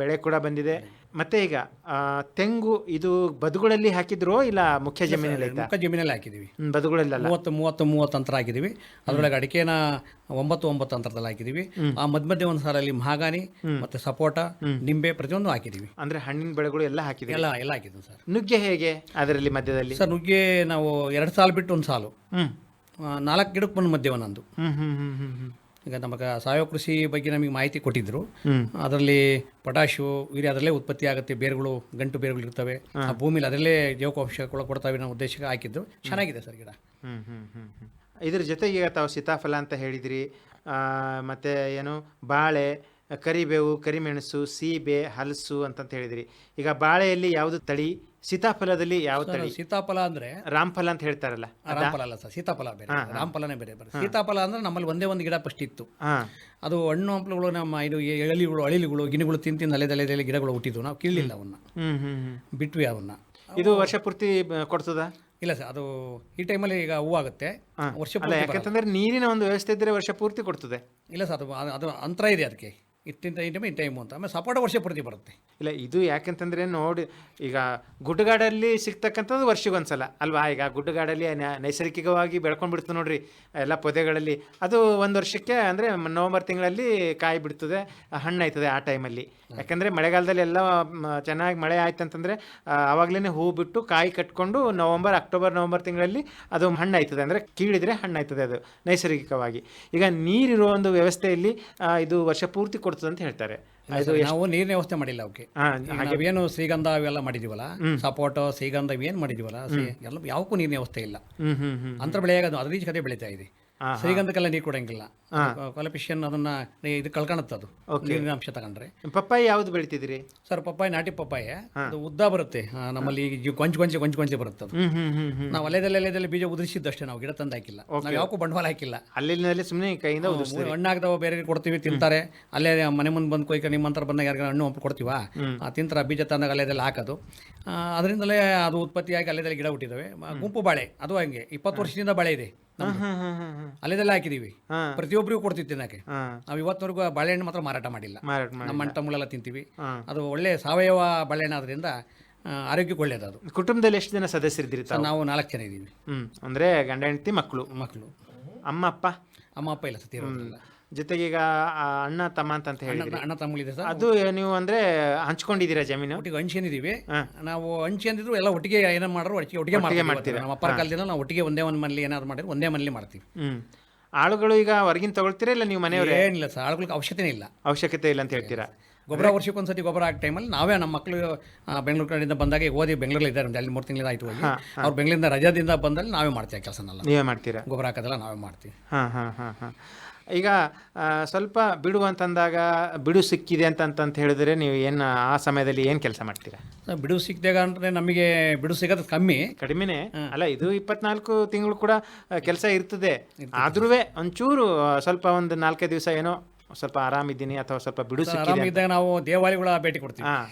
ಬೆಳೆ ಕೂಡ ಬಂದಿದೆ. ಮತ್ತೆ ಈಗ ತೆಂಗು ಇದು ಬದುಗಳಲ್ಲಿ ಹಾಕಿದ್ರೋ ಇಲ್ಲ ಮುಖ್ಯ ಜಮೀನಲ್ಲಿ? ಮುಖ್ಯ ಜಮೀನಲ್ಲಿ ಹಾಕಿದೀವಿ. ಬದುಗಳಲ್ಲ 30 ಅಂತರ ಹಾಕಿದೀವಿ. ಅದರೊಳಗೆ ಅಡಿಕೆನ 9 ಅಂತರದಲ್ಲಿ ಹಾಕಿದೀವಿ. ಆ ಮಧ್ಯ ಒಂದು ಸಾಲಲ್ಲಿ ಮಹಾಗಾನಿ ಮತ್ತೆ ಸಪೋಟ, ನಿಂಬೆ ಪ್ರತಿಯೊಂದು ಹಾಕಿದೀವಿ. ಅಂದ್ರೆ ಹಣ್ಣಿನ ಬೆಳೆಗಳು ಎಲ್ಲ ಹಾಕಿದೀವಿ. ಎಲ್ಲ ಹಾಕಿದ್ವಿ ಸರ್. ನುಗ್ಗೆ ಹೇಗೆ ಅದರಲ್ಲಿ ಮಧ್ಯದಲ್ಲಿ? ಸರ್ ನುಗ್ಗೆ ನಾವು 2 ಸಾಲು ಬಿಟ್ಟು ಒಂದು ಸಾಲು, 4 ಗಿಡಕ್ಕೆ ಬಂದು ಮಧ್ಯ ಒಂದೊಂದು. ಈಗ ನಮಗೆ ಸಾವಯವ ಕೃಷಿ ಬಗ್ಗೆ ನಮಗೆ ಮಾಹಿತಿ ಕೊಟ್ಟಿದ್ರು. ಅದರಲ್ಲಿ ಪೊಟ್ಯಾಶು, ಯೂರಿಯಾ ಅದರಲ್ಲೇ ಉತ್ಪತ್ತಿ ಆಗುತ್ತೆ, ಬೇರುಗಳು, ಗಂಟು ಬೇರುಗಳು ಇರ್ತವೆ ಆ ಭೂಮಿಲಿ, ಅದರಲ್ಲೇ ಜೈವಿಕಾಂಶಗಳು ಕೊಡ್ತಾವೆ ಅನ್ನೋ ಉದ್ದೇಶಕ್ಕೆ ಹಾಕಿದ್ದು. ಚೆನ್ನಾಗಿದೆ ಸರ್ ಗಿಡ. ಇದ್ರ ಜೊತೆಗೆ ಈಗ ತಾವು ಸೀತಾಫಲ ಅಂತ ಹೇಳಿದ್ರಿ, ಮತ್ತೆ ಏನು ಬಾಳೆ, ಕರಿಬೇವು, ಕರಿಮೆಣಸು, ಸೀಬೆ, ಹಲಸು ಅಂತ ಹೇಳಿದ್ರಿ. ಈಗ ಬಾಳೆಯಲ್ಲಿ ಯಾವುದು ತಳಿ? ಸೀತಾಫಲದಲ್ಲಿ ಯಾವ ತಳಿ? ಸೀತಾಫಲ ಅಂದ್ರೆ ರಾಮಫಲ ಅಂತ ಹೇಳ್ತಾರಲ್ಲ? ರಾಮಫಲ ಅಲ್ಲ ಸರ್, ಸೀತಾಫಲ ಬೇರೆ, ರಾಮಫಲನೇ ಬೇರೆ. ಸೀತಾಫಲ ಅಂದ್ರೆ ನಮ್ಮಲ್ಲಿ ಒಂದೇ ಒಂದು ಗಿಡ ಫಸ್ಟ್ ಇತ್ತು. ಅದು ಹಣ್ಣು ಹಂಪಲುಗಳು, ನಮ್ಮ ಇದು ಅಳಿಲಿಗಳು, ಗಿಣಿಗಳು ತಿಂದು ಅಲೆದೆಲೆ ಗಿಡಗಳು ಹುಟ್ಟಿದ್ವು. ನಾವು ಕೀಳಿಲ್ಲ ಅವನ್ನ, ಬಿಟ್ವಿ ಅವನ್ನ. ಇದು ವರ್ಷ ಪೂರ್ತಿ ಕೊಡ್ತದ? ಇಲ್ಲ ಸರ್, ಅದು ಈ ಟೈಮಲ್ಲಿ ಈಗ ಹೂವಾಗುತ್ತೆ ವರ್ಷ ಪೂರ್ತಿ. ಯಾಕಂತಂದ್ರೆ ನೀರಿನ ಒಂದು ವ್ಯವಸ್ಥೆ ಇದ್ರೆ ವರ್ಷ ಪೂರ್ತಿ ಕೊಡ್ತದೆ. ಇಲ್ಲ ಸರ್, ಅದು ಅಂತರ ಇದೆ ಅದಕ್ಕೆ, ಇಷ್ಟಿಂತ ಈ ಟೈಮು ಅಂತ. ಆಮೇಲೆ ಸಪೋಟ ವರ್ಷ ಪೂರ್ತಿ ಬರುತ್ತೆ. ಇಲ್ಲ ಇದು ಯಾಕೆಂತಂದ್ರೆ ನೋಡಿ, ಈಗ ಗುಡ್ಡಗಾಡಲ್ಲಿ ಸಿಗ್ತಕ್ಕಂಥದ್ದು ವರ್ಷಗೊಂದ್ಸಲ ಅಲ್ವಾ? ಈಗ ಗುಡ್ಡಗಾಡಲ್ಲಿ ನೈಸರ್ಗಿಕವಾಗಿ ಬೆಳ್ಕೊಂಡು ಬಿಡ್ತದೆ ನೋಡ್ರಿ ಎಲ್ಲ ಪೊದೆಗಳಲ್ಲಿ. ಅದು ಒಂದು ವರ್ಷಕ್ಕೆ ಅಂದರೆ ನವಂಬರ್ ತಿಂಗಳಲ್ಲಿ ಕಾಯಿ ಬಿಡ್ತದೆ, ಹಣ್ಣು ಆಯ್ತದೆ ಆ ಟೈಮಲ್ಲಿ. ಯಾಕಂದರೆ ಮಳೆಗಾಲದಲ್ಲಿ ಎಲ್ಲ ಚೆನ್ನಾಗಿ ಮಳೆ ಆಯ್ತು ಅಂತಂದರೆ ಆವಾಗಲೇ ಹೂ ಬಿಟ್ಟು ಕಾಯಿ ಕಟ್ಕೊಂಡು ಅಕ್ಟೋಬರ್ ನವಂಬರ್ ತಿಂಗಳಲ್ಲಿ ಅದು ಹಣ್ಣು ಆಯ್ತದೆ. ಅಂದರೆ ಕೀಳಿದ್ರೆ ಹಣ್ಣು ಆಯ್ತದೆ ಅದು ನೈಸರ್ಗಿಕವಾಗಿ. ಈಗ ನೀರಿರೋ ಒಂದು ವ್ಯವಸ್ಥೆಯಲ್ಲಿ ಇದು ವರ್ಷ ಪೂರ್ತಿ ಕೊಡ್ತದೆ ಅಂತ ಹೇಳ್ತಾರೆ. ನಾವು ನೀರಿನ ವ್ಯವಸ್ಥೆ ಮಾಡಿಲ್ಲ ಅವಕ್ಕೆ. ನಾವೇನು ಶ್ರೀಗಂಧ ಅವೆಲ್ಲ ಮಾಡಿದೀವಲ್ಲ, ಸಪೋಟ, ಶ್ರೀಗಂಧ ಇವೇನು ಮಾಡಿದೀವಲ್ಲ, ಎಲ್ಲ ಯಾವಕ್ಕೂ ನೀರಿನ ವ್ಯವಸ್ಥೆ ಇಲ್ಲ. ಅಂತರ ಬೆಳೆಯಾಗೋದು ಅದ್ರ ಕಡೆ ಬೆಳೀತಾ ಇದೆ. ಶ್ರೀಗಂಧಕ್ಕೆಲ್ಲ ನೀರು ಕೊಡಂಗಿಲ್ಲ, ಕೊಲಪಿಷನ್ ಅದನ್ನ ಇದು ಕಳ್ಕೊಳುತ್ತೆ, ಅದು ನೀರಿನ ಅಂಶ ತಗೊಂಡ್ರೆ. ಪಪ್ಪಾಯಿ ಯಾವ್ದು ಬೆಳಿತಿದ್ರಿ ಸರ್? ಪಪ್ಪಾಯಿ, ನಾಟಿ ಪಪ್ಪಾಯಿ, ಅದು ಉದ್ದ ಬರುತ್ತೆ ನಮ್ಮಲ್ಲಿ, ಕೊಂಚ ಬರುತ್ತೆ ಅದು. ನಾವು ಅಲೆದಲ್ಲಿ ಬೀಜ ಉದುರಿಸಿದ್ದಷ್ಟೇ, ನಾವು ಗಿಡ ತಂದು ಹಾಕಿಲ್ಲ, ನಾವು ಯಾವಕ್ಕೂ ಬಂಡವಾಳ ಹಾಕಿಲ್ಲ. ಅಲ್ಲಿ ಸುಮ್ಮನೆ ಕೈಯಿಂದ ಹಣ್ಣಾಗ್ದವ ಬೇರೆ ಕೊಡ್ತೀವಿ, ತಿಂತಾರೆ. ಅಲ್ಲೇ ಮನೆ ಮುಂದೆ ಬಂದು ಕೊಯ್ಕ ನಿಮ್ಮಂತರ ಬಂದಾಗ ಯಾರಿಗಾರ ಹಣ್ಣು ಹಂಪು ಕೊಡ್ತೀವ, ತಿಂತಾರೆ. ಬೀಜ ತಂದಾಗ ಅಲ್ಲೆದೆಲ್ಲ ಹಾಕೋದು, ಅದರಿಂದಲೇ ಅದು ಉತ್ಪತ್ತಿಯಾಗಿ ಅಲ್ಲೆದಲ್ಲಿ ಗಿಡ ಹುಟ್ಟಿದಾವೆ. ಗುಂಪು ಬಾಳೆ ಅದು ಹಂಗೆ 20 ವರ್ಷದಿಂದ ಬಾಳೆ ಇದೆ, ಅಲ್ಲೆದೆಲ್ಲ ಹಾಕಿದೀವಿ. ಪ್ರತಿಯೊಬ್ಬರಿಗೂ ಕೊಡ್ತೀವಿ ತಿನ್ನಕ್ಕೆ. ನಾವು ಇವತ್ತವರೆಗೂ ಬಾಳೆಹಣ್ಣು ಮಾತ್ರ ಮಾರಾಟ ಮಾಡಿಲ್ಲ. ನಮ್ಮ ಅಣ್ಣ ತಮ್ಮಳೆಲ್ಲ ತಿಂತೀವಿ. ಅದು ಒಳ್ಳೆ ಸಾವಯವ ಬಾಳೆಹಣ್ಣು ಆದ್ರಿಂದ ಆರೋಗ್ಯಕ್ಕೆ ಒಳ್ಳೇದು. ಅದು ಕುಟುಂಬದಲ್ಲಿ ಎಷ್ಟು ಜನ ಸದಸ್ಯರಿದ್ದೀರಿ? ನಾವು 4 ಜನ ಇದ್ದೀವಿ. ಅಂದ್ರೆ ಗಂಡ ಹೆಂಡತಿ, ಮಕ್ಕಳು. ಅಮ್ಮ ಅಮ್ಮ ಅಪ್ಪ ಇಲ್ಲ ಸರ್, ತೀರೋದ್ರಲ್ಲ. ಜೊತೆಗೆ ಈಗ ಅಣ್ಣ ತಮ್ಮ ಅಂತ ಹೇಳಿದ್ರಿ, ಅಣ್ಣ ತಮ್ಮಗಳಿದೆ ಸರ್. ಅದು ನೀವು ಅಂದ್ರೆ ಹಂಚ್ಕೊಂಡಿದ್ದೀರಾ ಜಮೀನು? ಒಟ್ಟಿಗೆ ಹಂಚ್ಕೊಂಡಿದ್ದೀವಿ ನಾವು. ಹಂಚ್ಕೊಂಡಿದ್ರು ಎಲ್ಲ ಒಟ್ಟಿಗೆ ಏನಾರು ಮಾಡ್ರು ಒಟ್ಟಿಗೆ ಮಾಡ್ತೀವಿ. ನಮ್ಮ ಅಪ್ಪರ ಕಾಲದಿಂದ ನಾವು ಒಟ್ಟಿಗೆ ಒಂದೇ ಒಂದು ಮನೇಲಿ ಏನಾದ್ರು ಮಾಡಿದ್ರು ಒಂದೇ ಮನೇಲಿ ಮಾಡ್ತೀವಿ. ಆಳುಗಳು ಈಗ ಹೊರಗಿನ ತಗೊಳ್ತೀರಾ ಇಲ್ಲ ನೀವು ಮನೆಯವರೇ? ಏನಿಲ್ಲ ಸರ್, ಆಳುಗಳಿಗೆ ಅವಶ್ಯಕತೆ ಇಲ್ಲ. ಅವಶ್ಯಕತೆ ಇಲ್ಲ ಅಂತ ಹೇಳ್ತೀರಾ? ಗೊಬ್ಬರ ವರ್ಷಕ್ಕೊಂದ್ಸತಿ ಗೊಬ್ಬರ ಹಾಕೋ ಟೈಮಲ್ಲಿ ನಾವೇ ನಮ್ಮ ಮಕ್ಕಳು ಬೆಂಗಳೂರು ಕಡೆಯಿಂದ ಬಂದಾಗ ಓದಿ ಬೆಂಗಳೂರಲ್ಲಿ ಇದ್ದಾರೆ, ಒಂದು 2-3 ತಿಂಗಳಿಂದ ಆಯಿತು ಹೋಗಿ. ಅವ್ರು ಬೆಂಗಳೂರಿಂದ ರಜಾದಿಂದ ಬಂದಲ್ಲಿ ನಾವೇ ಮಾಡ್ತೀವಿ ಕೆಲಸನೆಲ್ಲ. ನೀವೇ ಮಾಡ್ತೀರಾ? ಗೊಬ್ಬರ ಹಾಕೋದೆಲ್ಲ ನಾವೇ ಮಾಡ್ತೀವಿ. ಈಗ ಸ್ವಲ್ಪ ಬಿಡು ಅಂತಂದಾಗ ಬಿಡು ಸಿಕ್ಕಿದೆ ಅಂತ ಹೇಳಿದ್ರೆ ನೀವು ಏನು ಆ ಸಮಯದಲ್ಲಿ ಏನು ಕೆಲಸ ಮಾಡ್ತೀರಾ? ಬಿಡು ಸಿಕ್ಕಿದಾಗ ಅಂದರೆ ನಮಗೆ ಬಿಡು ಸಿಗೋದು ಕಡಿಮೆನೇ ಅಲ್ಲ, ಇದು 24 ತಿಂಗಳು ಕೂಡ ಕೆಲಸ ಇರ್ತದೆ. ಆದ್ರೂ ಒಂಚೂರು ಸ್ವಲ್ಪ ಒಂದು 4-5 ದಿವಸ ಏನೋ ಸ್ವಲ್ಪ ಆರಾಮಿದ್ದೀನಿ ಅಥವಾ ಸ್ವಲ್ಪ ಬಿಡು ಆರಾಮಿದ್ದಾಗ ನಾವು ದೇವಾಲಯಗಳ ಭೇಟಿ ಕೊಡ್ತೀವಿ.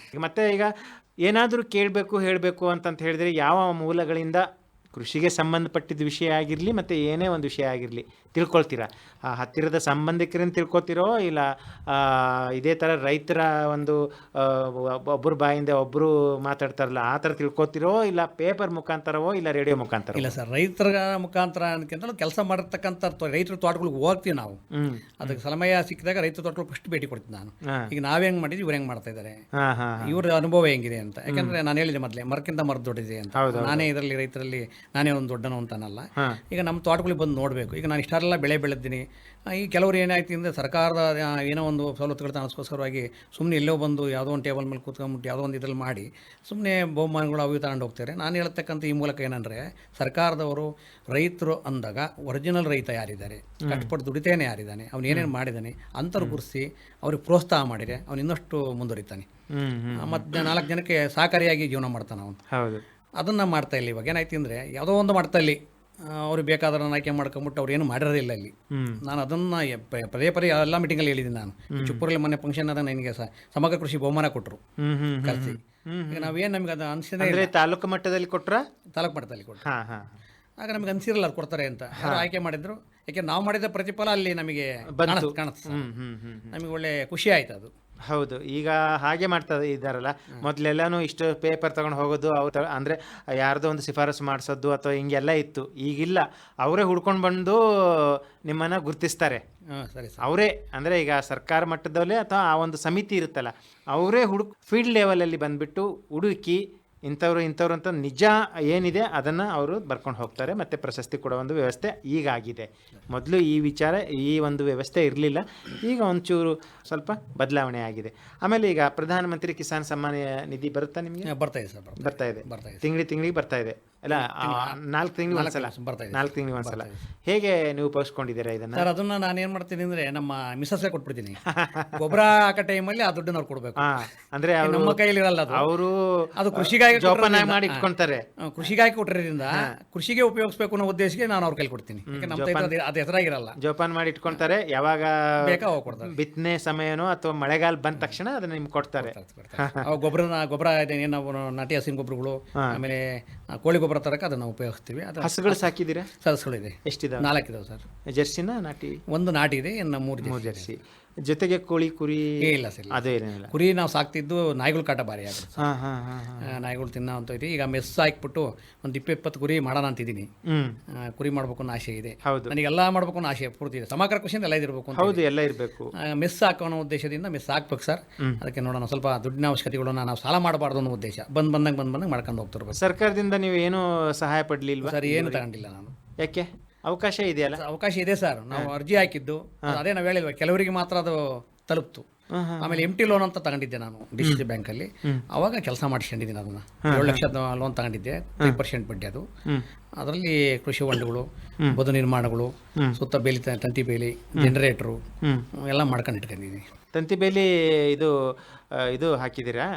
ಮತ್ತೆ ಈಗ ಏನಾದರೂ ಕೇಳಬೇಕು ಹೇಳಬೇಕು ಅಂತ ಹೇಳಿದ್ರೆ ಯಾವ ಮೂಲಗಳಿಂದ ಕೃಷಿಗೆ ಸಂಬಂಧಪಟ್ಟಿದ್ದ ವಿಷಯ ಆಗಿರಲಿ ಮತ್ತು ಏನೇ ಒಂದು ವಿಷಯ ಆಗಿರಲಿ ತಿಳ್ಕೊಳ್ತೀರಾ? ಹತ್ತಿರದ ಸಂಬಂಧಿಕರನ್ನು ತಿಳ್ಕೊತಿರೋ ಇಲ್ಲ ಇದೇ ಥರ ರೈತರ ಒಂದು ಒಬ್ಬರು ಬಾಯಿಂದ ಒಬ್ಬರು ಮಾತಾಡ್ತಾರಲ್ಲ ಆ ಥರ ತಿಳ್ಕೊತಿರೋ, ಇಲ್ಲ ಪೇಪರ್ ಮುಖಾಂತರವೋ ಇಲ್ಲ ರೇಡಿಯೋ ಮುಖಾಂತರ? ಇಲ್ಲ ಸರ್, ರೈತರ ಮುಖಾಂತರ ಅನ್ನೋಕ್ಕಿಂತ ಕೆಲಸ ಮಾಡಿರ್ತಕ್ಕಂಥ ರೈತರ ತೋಟಗಳಿಗೆ ಹೋಗ್ತೀವಿ ನಾವು. ಅದಕ್ಕೆ ಸಮಯ ಸಿಕ್ಕಿದಾಗ ರೈತರ ತೋಟಗಳು ಫಸ್ಟ್ ಭೇಟಿ ಕೊಡ್ತೀನಿ ನಾನು. ಈಗ ನಾವ್ ಹೆಂಗ್ ಮಾಡಿದ್ವಿ, ಇವ್ರು ಹೆಂಗ್ ಮಾಡ್ತಾ ಇದ್ದಾರೆ, ಇವ್ರ ಅನುಭವ ಹೆಂಗಿದೆ ಅಂತ. ಯಾಕಂದ್ರೆ ನಾನು ಹೇಳಿದೆ ಮೊದಲೇ, ಮರಕ್ಕಿಂತ ಮರ ದೊಡ್ಡಿದೆ ಅಂತ. ನಾನೇ ಇದರಲ್ಲಿ ರೈತರಲ್ಲಿ ನಾನೇ ಒಂದು ದೊಡ್ಡನು ಅಂತಾನಲ್ಲ. ಈಗ ನಮ್ಮ ತೋಟಗಳಿಗೆ ಬಂದು ನೋಡಬೇಕು. ಈಗ ನಾನು ಇಷ್ಟೆಲ್ಲ ಬೆಳೆ ಬೆಳೆದಿದ್ದೀನಿ. ಈ ಕೆಲವರು ಏನಾಯ್ತು ಅಂದರೆ ಸರ್ಕಾರದ ಏನೋ ಒಂದು ಸವಲತ್ತುಗಳು ಅನ್ನೋಸ್ಕೋಸ್ಕರವಾಗಿ ಸುಮ್ಮನೆ ಎಲ್ಲೋ ಬಂದು ಯಾವುದೋ ಒಂದು ಟೇಬಲ್ ಮೇಲೆ ಕೂತ್ಕೊಂಡ್ಬಿಟ್ಟು ಯಾವುದೋ ಒಂದು ಇದ್ರಲ್ಲಿ ಮಾಡಿ ಸುಮ್ಮನೆ ಬಹುಮಾನಗಳು ಅವು ತಗೊಂಡು ಹೋಗ್ತಾರೆ. ನಾನು ಹೇಳ್ತಕ್ಕಂಥ ಈ ಮೂಲಕ ಏನಂದರೆ, ಸರ್ಕಾರದವರು ರೈತರು ಅಂದಾಗ ಒರಿಜಿನಲ್ ರೈತ ಯಾರಿದ್ದಾರೆ, ಕಷ್ಟಪಟ್ಟು ದುಡಿತೇನೆ ಯಾರಿದ್ದಾನೆ, ಅವ್ನು ಏನೇನು ಮಾಡಿದ್ದಾನೆ ಅಂತವ್ರು ಗುರುತಿಸಿ ಅವ್ರಿಗೆ ಪ್ರೋತ್ಸಾಹ ಮಾಡಿದರೆ ಅವ್ನು ಇನ್ನಷ್ಟು ಮುಂದುವರಿತಾನೆ. ಮತ್ತು 4 ಜನಕ್ಕೆ ಸಹಕಾರಿಯಾಗಿ ಜೀವನ ಮಾಡ್ತಾನೆ ಅವನು. ಹೌದು, ಅದನ್ನು ಮಾಡ್ತಾ ಇಲ್ಲ. ಇವಾಗ ಏನಾಯ್ತು ಅಂದರೆ, ಯಾವುದೋ ಒಂದು ಮಾಡ್ತಾ ಇಲ್ಲಿ ಅವ್ರಿಗೆ ಬೇಕಾದ್ರೆ ಆಯ್ಕೆ ಮಾಡ್ಕೊಂಬಿಟ್ಟು ಅವ್ರು ಏನು ಮಾಡಿರೋದಿಲ್ಲ ಇಲ್ಲಿ. ನಾನು ಅದನ್ನು ಪದೇ ಎಲ್ಲ ಮೀಟಿಂಗಲ್ಲಿ ಹೇಳಿದ್ದೀನಿ. ನಾನು ಚಿಪ್ಪೂರಲ್ಲಿ ಮೊನ್ನೆ ಫಂಕ್ಷನ್ ಆದ ನನಗೆ ಸಮಗ್ರ ಕೃಷಿ ಬಹುಮಾನ ಕೊಟ್ಟರು ಕರೆಸಿ. ಈಗ ನಾವೇನು ನಮಗೆ ಅದು ಅನಿಸಿದ್ರೆ ತಾಲೂಕು ಮಟ್ಟದಲ್ಲಿ ಕೊಟ್ರ? ತಾಲೂಕು ಮಟ್ಟದಲ್ಲಿ ಕೊಟ್ಟರು. ಆಗ ನಮಗೆ ಅನಿಸಿರಲ್ಲ ಅದು ಕೊಡ್ತಾರೆ ಅಂತ. ಆಯ್ಕೆ ಮಾಡಿದ್ರು. ಯಾಕೆ ನಾವು ಮಾಡಿದ ಪ್ರತಿಫಲ ಅಲ್ಲಿ ನಮಗೆ ಕಾಣಿಸ್ತು. ನಮಗೆ ಒಳ್ಳೆ ಖುಷಿ ಆಯ್ತು ಅದು. ಹೌದು, ಈಗ ಹಾಗೆ ಮಾಡ್ತಾ ಇದ್ದಾರಲ್ಲ. ಮೊದಲೆಲ್ಲನೂ ಇಷ್ಟು ಪೇಪರ್ ತಗೊಂಡು ಹೋಗೋದು, ಅವ್ರು ಅಂದರೆ ಯಾರ್ದೋ ಒಂದು ಶಿಫಾರಸು ಮಾಡಿಸೋದು ಅಥವಾ ಹಿಂಗೆಲ್ಲ ಇತ್ತು. ಈಗಿಲ್ಲ, ಅವರೇ ಹುಡ್ಕೊಂಡು ಬಂದು ನಿಮ್ಮನ್ನು ಗುರುತಿಸ್ತಾರೆ. ಅವರೇ ಅಂದರೆ ಈಗ ಸರ್ಕಾರ ಮಟ್ಟದಲ್ಲೇ ಅಥವಾ ಆ ಒಂದು ಸಮಿತಿ ಇರುತ್ತಲ್ಲ, ಅವರೇ ಫೀಲ್ಡ್ ಲೆವೆಲಲ್ಲಿ ಬಂದುಬಿಟ್ಟು ಹುಡುಕಿ ಇಂಥವ್ರು ಅಂತ ನಿಜ ಏನಿದೆ ಅದನ್ನು ಅವರು ಬರ್ಕೊಂಡು ಹೋಗ್ತಾರೆ ಮತ್ತು ಪ್ರಶಸ್ತಿ ಕೊಡೋ ಒಂದು ವ್ಯವಸ್ಥೆ ಈಗಾಗಿದೆ. ಮೊದಲು ಈ ಒಂದು ವ್ಯವಸ್ಥೆ ಇರಲಿಲ್ಲ. ಈಗ ಒಂಚೂರು ಸ್ವಲ್ಪ ಬದಲಾವಣೆ ಆಗಿದೆ. ಆಮೇಲೆ ಈಗ ಪ್ರಧಾನಮಂತ್ರಿ ಕಿಸಾನ್ ಸಮ್ಮಾನ ನಿಧಿ ಬರುತ್ತಾ ನಿಮಗೆ? ಬರ್ತಾ ಇದೆ ಸರ್, ಬರ್ತಾ ಇದೆ. ತಿಂಗಳಿಗೆ ಬರ್ತಾ ಇದೆ ಅಲ್ಲ? 4 ತಿಂಗಳಿಗೆ ಒಂದ್ಸಲ. 4 ತಿಂಗಳಿಗೆ ಒಂದ್ಸಲ. ಹೇಗೆ ನೀವು ಉಪಯೋಗಿಸ್ಕೊಂಡಿದ್ದೀರಾ ಇದನ್ನು? ಸರ್, ಅದನ್ನು ನಾನು ಏನು ಮಾಡ್ತೀನಿ ಅಂದರೆ, ನಮ್ಮ ಮಿಸಸ್ಸೇ ಕೊಟ್ಬಿಡ್ತೀನಿ. ಗೊಬ್ಬರ ಹಾಕೋ ಟೈಮಲ್ಲಿ ಆ ದುಡ್ಡನ್ನ ಅವ್ರು ಕೊಡಬೇಕು. ಅಂದರೆ ನಮ್ಮ ಕೈಯಲ್ಲಿ ಇರಲ್ಲ ಅದು. ಅವರು ಅದು ಕೃಷಿಗಾಗಿ ಜೋಪಾನ ಮಾಡಿ ಇಟ್ಕೊಂತಾರೆ. ಕೃಷಿಗಾಗಿ ಕೊಟ್ಟಿರೋದ್ರಿಂದ ಕೃಷಿಗೆ ಉಪಯೋಗಿಸಬೇಕು ಅನ್ನೋ ಉದ್ದೇಶಕ್ಕೆ ನಾನು ಅವ್ರ ಕೈಲಿ ಕೊಡ್ತೀನಿ. ಅದು ಹೆಸರಾಗಿರಲ್ಲ, ಜೋಪಾನ ಮಾಡಿ ಇಟ್ಕೊಂತಾರೆ. ಯಾವಾಗ ಬೇಕಾ ಹೋಗಿ ಕೊಡ್ತಾರೆ. ಬಿತ್ತನೆ ಸಮಯನೋ ಅಥವಾ ಮಳೆಗಾಲ ಬಂದ ತಕ್ಷಣ ಅದನ್ನ ನಿಮ್ಗೆ ಕೊಡ್ತಾರೆ. ಗೊಬ್ಬರ ಏನು ನಾವು ನಾಟಿ ಹಸಿನ ಗೊಬ್ಬರಗಳು, ಆಮೇಲೆ ಕೋಳಿ ಗೊಬ್ಬರ ತರಕ್ಕೆ ಅದನ್ನು ಉಪಯೋಗಿಸ್ತೀವಿ. ಹಸುಗಳು ಸಾಕಿದ್ದೀರಾ? ಹಸುಗಳಿದೆ. ಎಷ್ಟಿದಾವೆ? 4 ಇದಾವೆ ಸರ್. ಜರ್ಸಿನ ನಾಟಿ? ಒಂದು ನಾಟಿ ಇದೆ, ಇನ್ನು 3 ಜರ್ಸಿ. ಜೊತೆಗೆ ಕೋಳಿ ಕುರಿ ಇಲ್ಲ ಸರ್, ಅದೇ ಏನಿಲ್ಲ. ಕುರಿ ನಾವು ಸಾಕ್ತಿದ್ದು ನಾಯಿಗಳು ಕಾಟ ಭಾರಿ ಆಗುತ್ತೆ. ನಾಯಿಗಳು ತಿನ್ನೋ ಅಂತ ಐತಿ. ಈಗ ಮೆಸ್ ಹಾಕ್ಬಿಟ್ಟು ಒಂದು 20-20 ಕುರಿ ಮಾಡೋಣ ಅಂತಿದ್ದೀನಿ. ಕುರಿ ಮಾಡ್ಬೇಕು ಅನ್ನೋ ಆಸೆ ಇದೆ. ಹೌದು, ನನಗೆಲ್ಲ ಮಾಡ್ಬೇಕು ಅನ್ನೋ ಆಸೆ ಪೂರ್ತಿ ಇದೆ. ಸಮಗ್ರ ಕೃಷಿಯಿಂದ ಎಲ್ಲ ಇದಿರಬೇಕು. ಹೌದು, ಎಲ್ಲ ಇರಬೇಕು. ಮೆಸ್ ಹಾಕೋಣೋ ಉದ್ದೇಶದಿಂದ ಮೆಸ್ ಹಾಕ್ಬೇಕು ಸರ್. ಅದಕ್ಕೆ ನೋಡೋಣ, ಸ್ವಲ್ಪ ದುಡ್ಡಿನ ಅವಶ್ಯಕತೆಗಳನ್ನ ನಾವು ಸಾಲ ಮಾಡಬಾರ್ದು ಅನ್ನೋ ಉದ್ದೇಶ. ಬಂದಂಗೆ ಮಾಡ್ಕೊಂಡು ಹೋಗ್ತಿರ್ಬೇಕು. ಸರ್ಕಾರದಿಂದ ನೀವು ಏನು ಸಹಾಯ ಪಡಲಿಲ್ವಾ? ಸರ್, ಏನು ತಗೊಂಡಿಲ್ಲ ನಾನು. ಯಾಕೆ? ಅವಕಾಶ ಇದೆಯಲ್ಲ? ಅವಕಾಶ ಇದೆ ಸರ್. ನಾವು ಅರ್ಜಿ ಹಾಕಿದ್ದು ಅದೇ ನಾವು ಹೇಳಿಲ್ವ, ಕೆಲವರಿಗೆ ಮಾತ್ರ ಅದು ತಲುಪ್ತು. ಆಮೇಲೆ MT ಲೋನ್ ಅಂತ ತಗೊಂಡಿದ್ದೆ ನಾನು DCC ಬ್ಯಾಂಕಲ್ಲಿ. ಅವಾಗ ಕೆಲಸ ಮಾಡಿಸ್ಕೊಂಡಿದ್ದೀನಿ. ಅದನ್ನು 7 ಲಕ್ಷದ ಲೋನ್ ತಗೊಂಡಿದ್ದೆ, 3% ಬಡ್ಡಿ. ಅದು ಅದರಲ್ಲಿ ಕೃಷಿ ಹೊಂಡಗಳು, ಬದು ನಿರ್ಮಾಣಗಳು, ಸುತ್ತ ಬೇಲಿ, ತಂತಿ ಬೇಲಿ, ಜನರೇಟ್ರು ಎಲ್ಲ ಮಾಡ್ಕೊಂಡು ಇಟ್ಕೊಂಡಿದ್ದೀನಿ. ತಂತಿ ಬೇಲಿ ಇದು ಹಾಕಿದ್ದೀರಾ?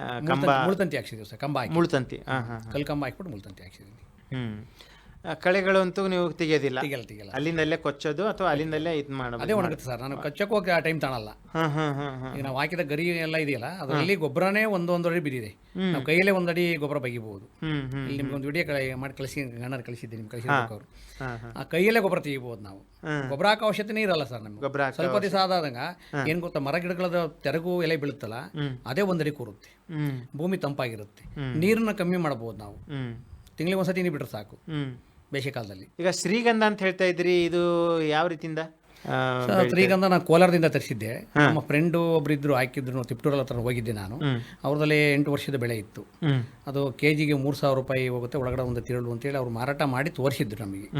ಮುಳ್ತಂತಿ ಹಾಕ್ಸಿದ್ದೀವಿ ಸರ್. ಕಂಬ ಹಾಕಿ ಮುಳ್ತಂತಿ, ಕಲ್ಲು ಕಂಬ ಹಾಕ್ಬಿಟ್ಟು ಮುಳ್ತಂತಿ ಹಾಕ್ಸಿದ್ದೀನಿ. ಕಳೆಗಳು ಅಂತೂ ನೀವು ತೆಗೆಯೋದಿಲ್ಲ? ತೆಗಿಯಲ್ಲ. ಅಲ್ಲಿಂದಲ್ಲೇ ಕೊಚ್ಚೋದು ಅಥವಾ ಅಲ್ಲಿಂದಲ್ಲೇ ಇದು ಮಾಡೋದು? ಅದೇ ಒಣಗುತ್ತೆ ಸರ್. ನಾನು ಕಚ್ಚಕ್ಕೆ ಹೋಗಿ ಆ ಟೈಮ್ ತಗೊಳ್ಳಲ್ಲ. ಈಗ ನಾವು ಹಾಕಿದ ಗರಿ ಎಲ್ಲ ಇದೆಯಲ್ಲ, ಅದರಲ್ಲಿ ಗೊಬ್ಬರನೇ ಒಂದೊಂದು ಅಡಿ ಬಿದ್ದಿದೆ. ನಾವು ಕೈಯಲ್ಲೇ 1 ಅಡಿ ಗೊಬ್ಬರ ಬಗಿಬಹುದು. ಇಲ್ಲಿ ನಿಮ್ಗೆ ಒಂದು ವಿಡಿಯೋ ಮಾಡಿ ಕಳಿಸಿದ್ದೆ, ನಿಮ್ಗೆ ಕಳಿಸಿದ್ರು ಅವರು. ಆ ಕೈಯಲ್ಲೇ ಗೊಬ್ಬರ ತೆಗಿಬಹುದು ನಾವು. ಗೊಬ್ಬರ ಹಾಕೋ ಅವಶ್ಯಕತೆ ಇರಲ್ಲ ಸರ್ ನಮ್ಗೆ. ಸ್ವಲ್ಪ ದಿವಸ ಆದಾಗ ಏನ್ ಗೊತ್ತಾ, ಮರ ಗಿಡಗಳ ತೆರಗು ಎಲೆ ಬೀಳುತ್ತಲ್ಲ, ಅದೇ 1 ಅಡಿ ಕೂರುತ್ತೆ. ಭೂಮಿ ತಂಪಾಗಿರುತ್ತೆ. ನೀರನ್ನ ಕಮ್ಮಿ ಮಾಡಬಹುದು ನಾವು. ತಿಂಗಳಿಗೆ 1 ಸತಿ ನೀರು ಬಿಟ್ರೆ ಸಾಕು ಬೇಸಿಗೆ ಕಾಲದಲ್ಲಿ. ಈಗ ಶ್ರೀಗಂಧ ಅಂತ ಹೇಳ್ತಾ ಇದ್ರಿ, ಇದು ಯಾವ ರೀತಿಯಿಂದ? ಶ್ರೀಗಂಧ ನಾನು ಕೋಲಾರದಿಂದ ತರಿಸಿದ್ದೆ. ನಮ್ಮ ಫ್ರೆಂಡು ಒಬ್ರು ಇದ್ರು, ಹಾಕಿದ್ರು, ತಿಪ್ಟೂರಲ್ಲಿ ಹತ್ರ ಹೋಗಿದ್ದೆ ನಾನು. ಅವ್ರದಲ್ಲಿ 8 ವರ್ಷದ ಬೆಳೆ ಇತ್ತು. ಅದು ಕೆಜಿಗೆ 3,000 ರೂಪಾಯಿ ಹೋಗುತ್ತೆ, ಒಳಗಡೆ ಒಂದು ತಿರುಳು ಅಂತೇಳಿ ಅವ್ರು ಮಾರಾಟ ಮಾಡಿ ತೋರಿಸಿದ್ರು ನಮಗೆ.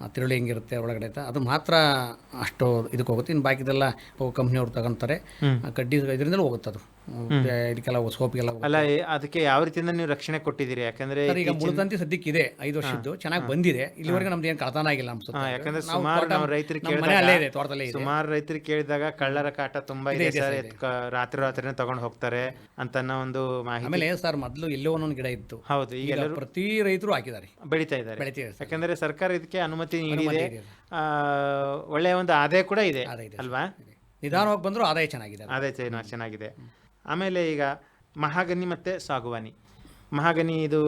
ಆ ತಿರುಳು ಹೆಂಗಿರುತ್ತೆ ಒಳಗಡೆ ಅಂತ, ಅದು ಮಾತ್ರ ಅಷ್ಟು ಇದಕ್ಕೆ ಹೋಗುತ್ತೆ. ಇನ್ನು ಬಾಕಿದೆಲ್ಲ ಕಂಪ್ನಿಯವ್ರು ತಗೊಂತಾರೆ, ಕಡ್ಡಿ ಇದರಿಂದಲೂ ಹೋಗುತ್ತೆ. ಅದು ಇದಕ್ಕೆಲ್ಲ ಸೋಪಿಗೆಲ್ಲ ಅಲ್ಲ, ಅದಕ್ಕೆ ಯಾವ ರೀತಿಯಿಂದ ನೀವು ರಕ್ಷಣೆ ಕೊಟ್ಟಿದ್ದೀರಿ? ಯಾಕಂದ್ರೆ ಈಗ ಮುಳುತಂತಿ ಸದ್ಯಕ್ಕೆ ಇದೆ, 5 ವರ್ಷದ್ದು, ಚೆನ್ನಾಗಿ ಬಂದಿದೆ. ಇಲ್ಲಿವರೆಗೆ ನಮ್ದು ಏನು ಕಳತನ ಆಗಿಲ್ಲ ಅನ್ಸುತ್ತೆ. ಯಾಕಂದ್ರೆ ಸುಮಾರು ನಾವು ರೈತರಿಗೆ ಸುಮಾರು ರೈತರಿಗೆ ಕೇಳಿದಾಗ ಕಳ್ಳರ ಕಾಟ ತುಂಬಾ ಇದೆ ಸರ್, ರಾತ್ರಿನೇ ತಗೊಂಡು ಹೋಗ್ತಾರೆ ಅಂತ ಒಂದು ಮಾಹಿತಿ. ಆಮೇಲೆ ಸರ್, ಮೊದಲು ಎಲ್ಲೋ ಒಂದೊಂದು ಗಿಡ ಇತ್ತು. ಹೌದು, ಈಗ ಪ್ರತಿ ರೈತರು ಹಾಕಿದ್ದಾರೆ, ಬೆಳಿತಾ ಇದ್ದಾರೆ. ಯಾಕಂದ್ರೆ ಸರ್ಕಾರ ಇದಕ್ಕೆ ಅನುಮತಿ ನೀಡಿದೆ, ಒಳ್ಳೆಯ ಒಂದು ಆದಾಯ ಕೂಡ ಇದೆ ಅಲ್ವಾ? ನಿಧಾನವಾಗಿ ಬಂದರೂ ಆದಾಯ ಚೆನ್ನಾಗಿದೆ, ಚೆನ್ನಾಗಿದೆ. ಆಮೇಲೆ ಈಗ ಮಹಾಗನಿ ಮತ್ತೆ ಸಾಗುವಾನಿ. ಮಹಾಗನಿ ಇದು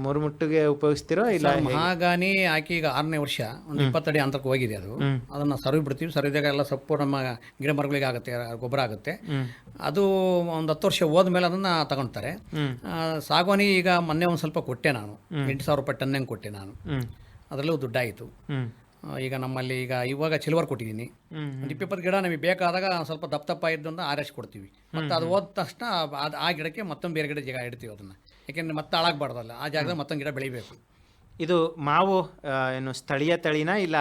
ಮುರುಮುಟ್ಟಿಗೆ ಉಪಯೋಗಿಸ್ತಿರೋ ಇಲ್ಲ? ಮಹಾಗನಿ ಹಾಕಿ ಈಗ 6ನೇ ವರ್ಷ, ಒಂದು 20 ಅಡಿ ಅಂತರಕ್ಕೆ ಹೋಗಿದೆ. ಅದನ್ನು ಸರ್ವಿ ಬಿಡ್ತೀವಿ. ಸರ್ವಿದಾಗ ಎಲ್ಲ ಸೊಪ್ಪು ನಮ್ಮ ಗಿಡ ಮರಗಳಿಗೆ ಆಗುತ್ತೆ, ಗೊಬ್ಬರ ಆಗುತ್ತೆ. ಅದು ಒಂದು 10 ವರ್ಷ ಹೋದ್ಮೇಲೆ ಅದನ್ನು ತಗೊಳ್ತಾರೆ. ಸಾಗುವಾನಿ ಈಗ ಮೊನ್ನೆ ಒಂದು ಸ್ವಲ್ಪ ಕೊಟ್ಟೆ ನಾನು, 8,000 ರೂಪಾಯಿ ಟನ್ನಂಗೆ ಕೊಟ್ಟೆ ನಾನು. ಅದರಲ್ಲೂ ದುಡ್ಡಾಯಿತು. ಈಗ ನಮ್ಮಲ್ಲಿ ಈಗ ಇವಾಗ ಸಿಲ್ವರ್ ಕೊಟ್ಟಿದ್ದೀನಿ. ಒಂದು 20 ಗಿಡ ನಮಗೆ ಬೇಕಾದಾಗ ಸ್ವಲ್ಪ ದಪ್ಪ ಇದ್ದು ಅಂತ ಆರೈಸಿ ಕೊಡ್ತೀವಿ. ಮತ್ತು ಅದು ಹೋದ ತಕ್ಷಣ ಆ ಗಿಡಕ್ಕೆ ಮತ್ತೊಂದು ಬೇರೆ ಗಿಡ ಜಾಗ ಇಡ್ತೀವಿ ಅದನ್ನು, ಯಾಕೆಂದರೆ ಮತ್ತೆ ಹಾಳಾಗಬಾರ್ದಲ್ಲ, ಆ ಜಾಗದಾಗ ಮತ್ತೊಂದು ಗಿಡ ಬೆಳಿಬೇಕು. ಇದು ಮಾವು ಏನು ಸ್ಥಳೀಯ ತಳಿನ ಇಲ್ಲ?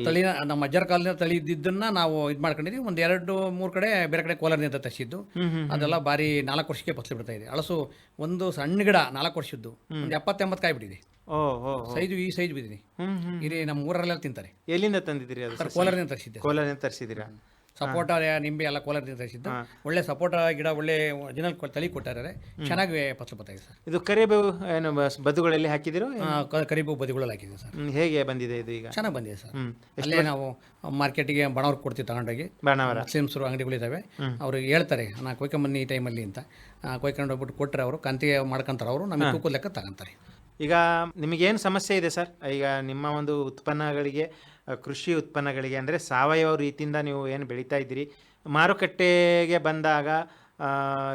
ಸ್ಥಳೀಯ ನಮ್ಮ ಅಜ್ಜರ ಕಾಲದ ತಳಿ ಇದ್ದಿದ್ದನ್ನು ನಾವು ಇದು ಮಾಡ್ಕೊಂಡಿದ್ದೀವಿ. ಒಂದು 2-3 ಕಡೆ ಬೇರೆ ಕಡೆ ಕೋಲಾರದಿಂದ ತರಿಸಿದ್ದು. ಅದೆಲ್ಲ ಭಾರಿ 4 ವರ್ಷಕ್ಕೆ ಫಸಲು ಬಿಡ್ತಾ ಇದೆ. ಹಳಸು ಒಂದು ಸಣ್ಣ ಗಿಡ 4 ವರ್ಷದ್ದು ಒಂದು 70-80 ಕಾಯಿ ಬಿಟ್ಟಿದೆ. ಸೈಜು ಈ ಸೈಜ್ ಬಿದ್ದೀನಿ. ಇಲ್ಲಿ ನಮ್ಮ ಊರಲ್ಲೆಲ್ಲ ತಿಂತಾರೆ. ಎಲ್ಲಿಂದ ತಂದಿದ್ದೀರಿ ಅದು? ಕೋಲಾರದಿಂದ ತರಿಸಿದ್ದೆ. ಕೋಲಾರದಿಂದ ತರಿಸಿದ್ದೀರಾ? ಸಪೋಟ, ನಿಂಬೆ ಎಲ್ಲ ಕೋಲಾರದಿಂದ ತರಿಸಿದ್ದು. ಒಳ್ಳೆ ಸಪೋಟ ಗಿಡ, ಒಳ್ಳೆ ಒರಿಜಿನಲ್ ತಳಿ ಕೊಟ್ಟಾರೆ, ಚೆನ್ನಾಗಿ ಫಸಲು ಬರ್ತಾ ಇದೆ ಸರ್. ಇದು ಕರಿಬೇವು ಏನು ಬದುಗಳಲ್ಲಿ ಹಾಕಿದಿರೋ? ಕರಿಬೇವು ಬದುಗಳಲ್ಲಿ ಹಾಕಿದ್ದೀವಿ ಸರ್. ಹೇಗೆ ಬಂದಿದೆ ಇದು? ಈಗ ಚೆನ್ನಾಗಿ ಬಂದಿದೆ ಸರ್. ಅಲ್ಲೇ ನಾವು ಮಾರ್ಕೆಟಿಗೆ ಬಣವ್ರಿಗೆ ಕೊಡ್ತೀವಿ ತಗೊಂಡೋಗಿ. ಮುಸ್ಲಿಮ್ಸರು ಅಂಗಡಿಗಳಿದ್ದಾವೆ, ಅವ್ರಿಗೆ ಹೇಳ್ತಾರೆ ನಾ ಕೊಯ್ಕೊಂಬನ್ನಿ ಈ ಟೈಮಲ್ಲಿ ಅಂತ. ಕೊಯ್ಕೊಂಡು ಹೋಗ್ಬಿಟ್ಟು ಕೊಟ್ಟರೆ ಅವರು ಕಂತಿಗೆ ಮಾಡ್ಕೊಂತಾರೆ, ಅವರು ನಮಗೆ ತೂಕದ ಲೆಕ್ಕ ತಗೊಂತಾರೆ. ಈಗ ನಿಮಗೇನು ಸಮಸ್ಯೆ ಇದೆ ಸರ್? ಈಗ ನಿಮ್ಮ ಒಂದು ಉತ್ಪನ್ನಗಳಿಗೆ, ಕೃಷಿ ಉತ್ಪನ್ನಗಳಿಗೆ ಅಂದರೆ ಸಾವಯವ ರೀತಿಯಿಂದ ನೀವು ಏನು ಬೆಳೀತಾ ಇದ್ದೀರಿ, ಮಾರುಕಟ್ಟೆಗೆ ಬಂದಾಗ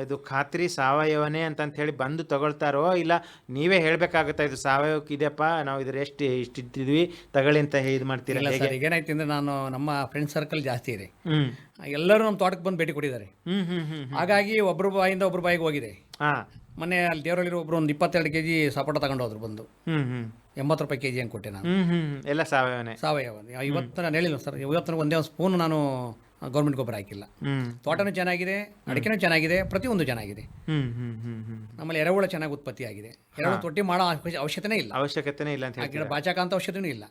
ಇದು ಖಾತ್ರಿ ಸಾವಯವನೇ ಅಂತ ಹೇಳಿ ಬಂದು ತಗೊಳ್ತಾರೋ, ಇಲ್ಲ ನೀವೇ ಹೇಳಬೇಕಾಗುತ್ತಾ ಇದು ಸಾವಯವಕ್ಕೆ ಇದೆಯಪ್ಪ, ನಾವು ಇದ್ರ ಇಷ್ಟಿದ್ವಿ ತಗೊಳ್ಳಿ ಅಂತ ಇದು ಮಾಡ್ತೀರಾ? ಏನಾಯ್ತು ಅಂದರೆ, ನಾನು ನಮ್ಮ ಫ್ರೆಂಡ್ ಸರ್ಕಲ್ ಜಾಸ್ತಿ ಇದೆ, ಎಲ್ಲರೂ ನಮ್ಮ ತೋಟಕ್ಕೆ ಬಂದು ಭೇಟಿ ಕೊಟ್ಟಿದ್ದಾರೆ. ಹಾಗಾಗಿ ಒಬ್ಬರು ಬಾಯಿಂದ ಒಬ್ಬರು ಬಾಯಿಗೆ ಹೋಗಿದೆ. ಮೊನ್ನೆ ಅಲ್ಲಿ ದೇವರಲ್ಲಿರೋ ಒಬ್ರು ಒಂದು 22 kg ಸಪೋಟ ತಗೊಂಡು ಹೋದ್ರು ಬಂದು. 80 ರೂಪಾಯಿ kg ಹಂಗೆ ಕೊಟ್ಟೆ ನಾನು. ಎಲ್ಲ ಸಾವಯವನೇ. ಇವತ್ತು ನಾನು ಹೇಳಿಲ್ಲ ಸರ್, ಇವತ್ತು ಒಂದೇ ಒಂದು ಸ್ಪೂನ್ ನಾನು ಗೌರ್ಮೆಂಟ್ ಗೊಬ್ಬರ ಹಾಕಿಲ್ಲ. ತೋಟನೂ ಚೆನ್ನಾಗಿದೆ, ಅಡಿಕೆನೂ ಚೆನ್ನಾಗಿದೆ, ಪ್ರತಿಯೊಂದು ಚೆನ್ನಾಗಿದೆ. ನಮ್ಮಲ್ಲಿ ಎರೆಹುಳ ಚೆನ್ನಾಗಿ ಉತ್ಪತ್ತಿ ಆಗಿದೆ. ಎರೆಹುಳ ತೊಟ್ಟಿ ಮಾಡೋ ಅವಶ್ಯಕತೆನೇ ಇಲ್ಲ ಅಂತ ಗಿಡ ಬಾಚಾಕಂತ ಅವಶ್ಯಕತೆನೂ ಇಲ್ಲ.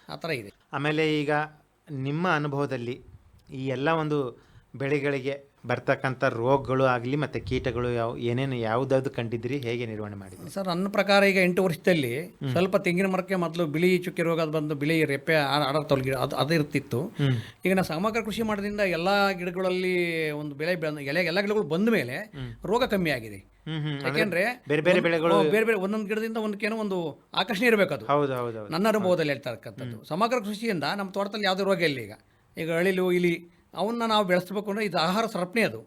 ಆ ಥರ ಇದೆ. ಆಮೇಲೆ ಈಗ ನಿಮ್ಮ ಅನುಭವದಲ್ಲಿ ಈ ಎಲ್ಲ ಒಂದು ಬೆಳೆಗಳಿಗೆ ಬರ್ತಕ್ಕಂಥ ರೋಗಗಳು ಆಗಲಿ ಮತ್ತು ಕೀಟಗಳು ಏನೇನು ಯಾವುದಾದ್ರು ಕಂಡಿದ್ರಿ, ಹೇಗೆ ನಿರ್ವಹಣೆ ಮಾಡಿದ್ರಿ ಸರ್? ನನ್ನ ಪ್ರಕಾರ ಈಗ 8 ವರ್ಷದಲ್ಲಿ ಸ್ವಲ್ಪ ತೆಂಗಿನ ಮರಕ್ಕೆ ಮೊದಲು ಬಿಳಿ ಚುಕ್ಕೆ ರೋಗ ಬಂದು ಬಿಳಿ ರೆಪ್ಪೆ ಆಡ ತೊಲಗಿ ಅದು ಇರ್ತಿತ್ತು. ಈಗ ನಾವು ಸಮಗ್ರ ಕೃಷಿ ಮಾಡೋದ್ರಿಂದ ಎಲ್ಲ ಗಿಡಗಳಲ್ಲಿ ಒಂದು ಬೆಳೆ ಎಲ್ಲ ಗಿಡಗಳು ಬಂದ ಮೇಲೆ ರೋಗ ಕಮ್ಮಿ ಆಗಿದೆ. ಯಾಕೆಂದ್ರೆ ಬೇರೆ ಬೇರೆ ಬೆಳೆಗಳು ಬೇರೆ ಒಂದೊಂದು ಗಿಡದಿಂದ ಒಂದಕ್ಕೇನೋ ಒಂದು ಆಕರ್ಷಣೆ ಇರಬೇಕು. ಅದು ನನ್ನ ಅನುಭವದಲ್ಲಿ ಹೇಳ್ತಾ ಇರ್ತಕ್ಕಂಥದ್ದು. ಸಮಗ್ರ ಕೃಷಿಯಿಂದ ನಮ್ಮ ತೋಟದಲ್ಲಿ ಯಾವುದೇ ರೋಗ ಇಲ್ಲ. ಈಗ ಅಳಿಲು, ಇಲಿ ಅವನ್ನ ನಾವು ಬೆಳೆಸಬೇಕು ಅಂದ್ರೆ ಇದು ಆಹಾರ ಸರಪಣಿ. ಅದು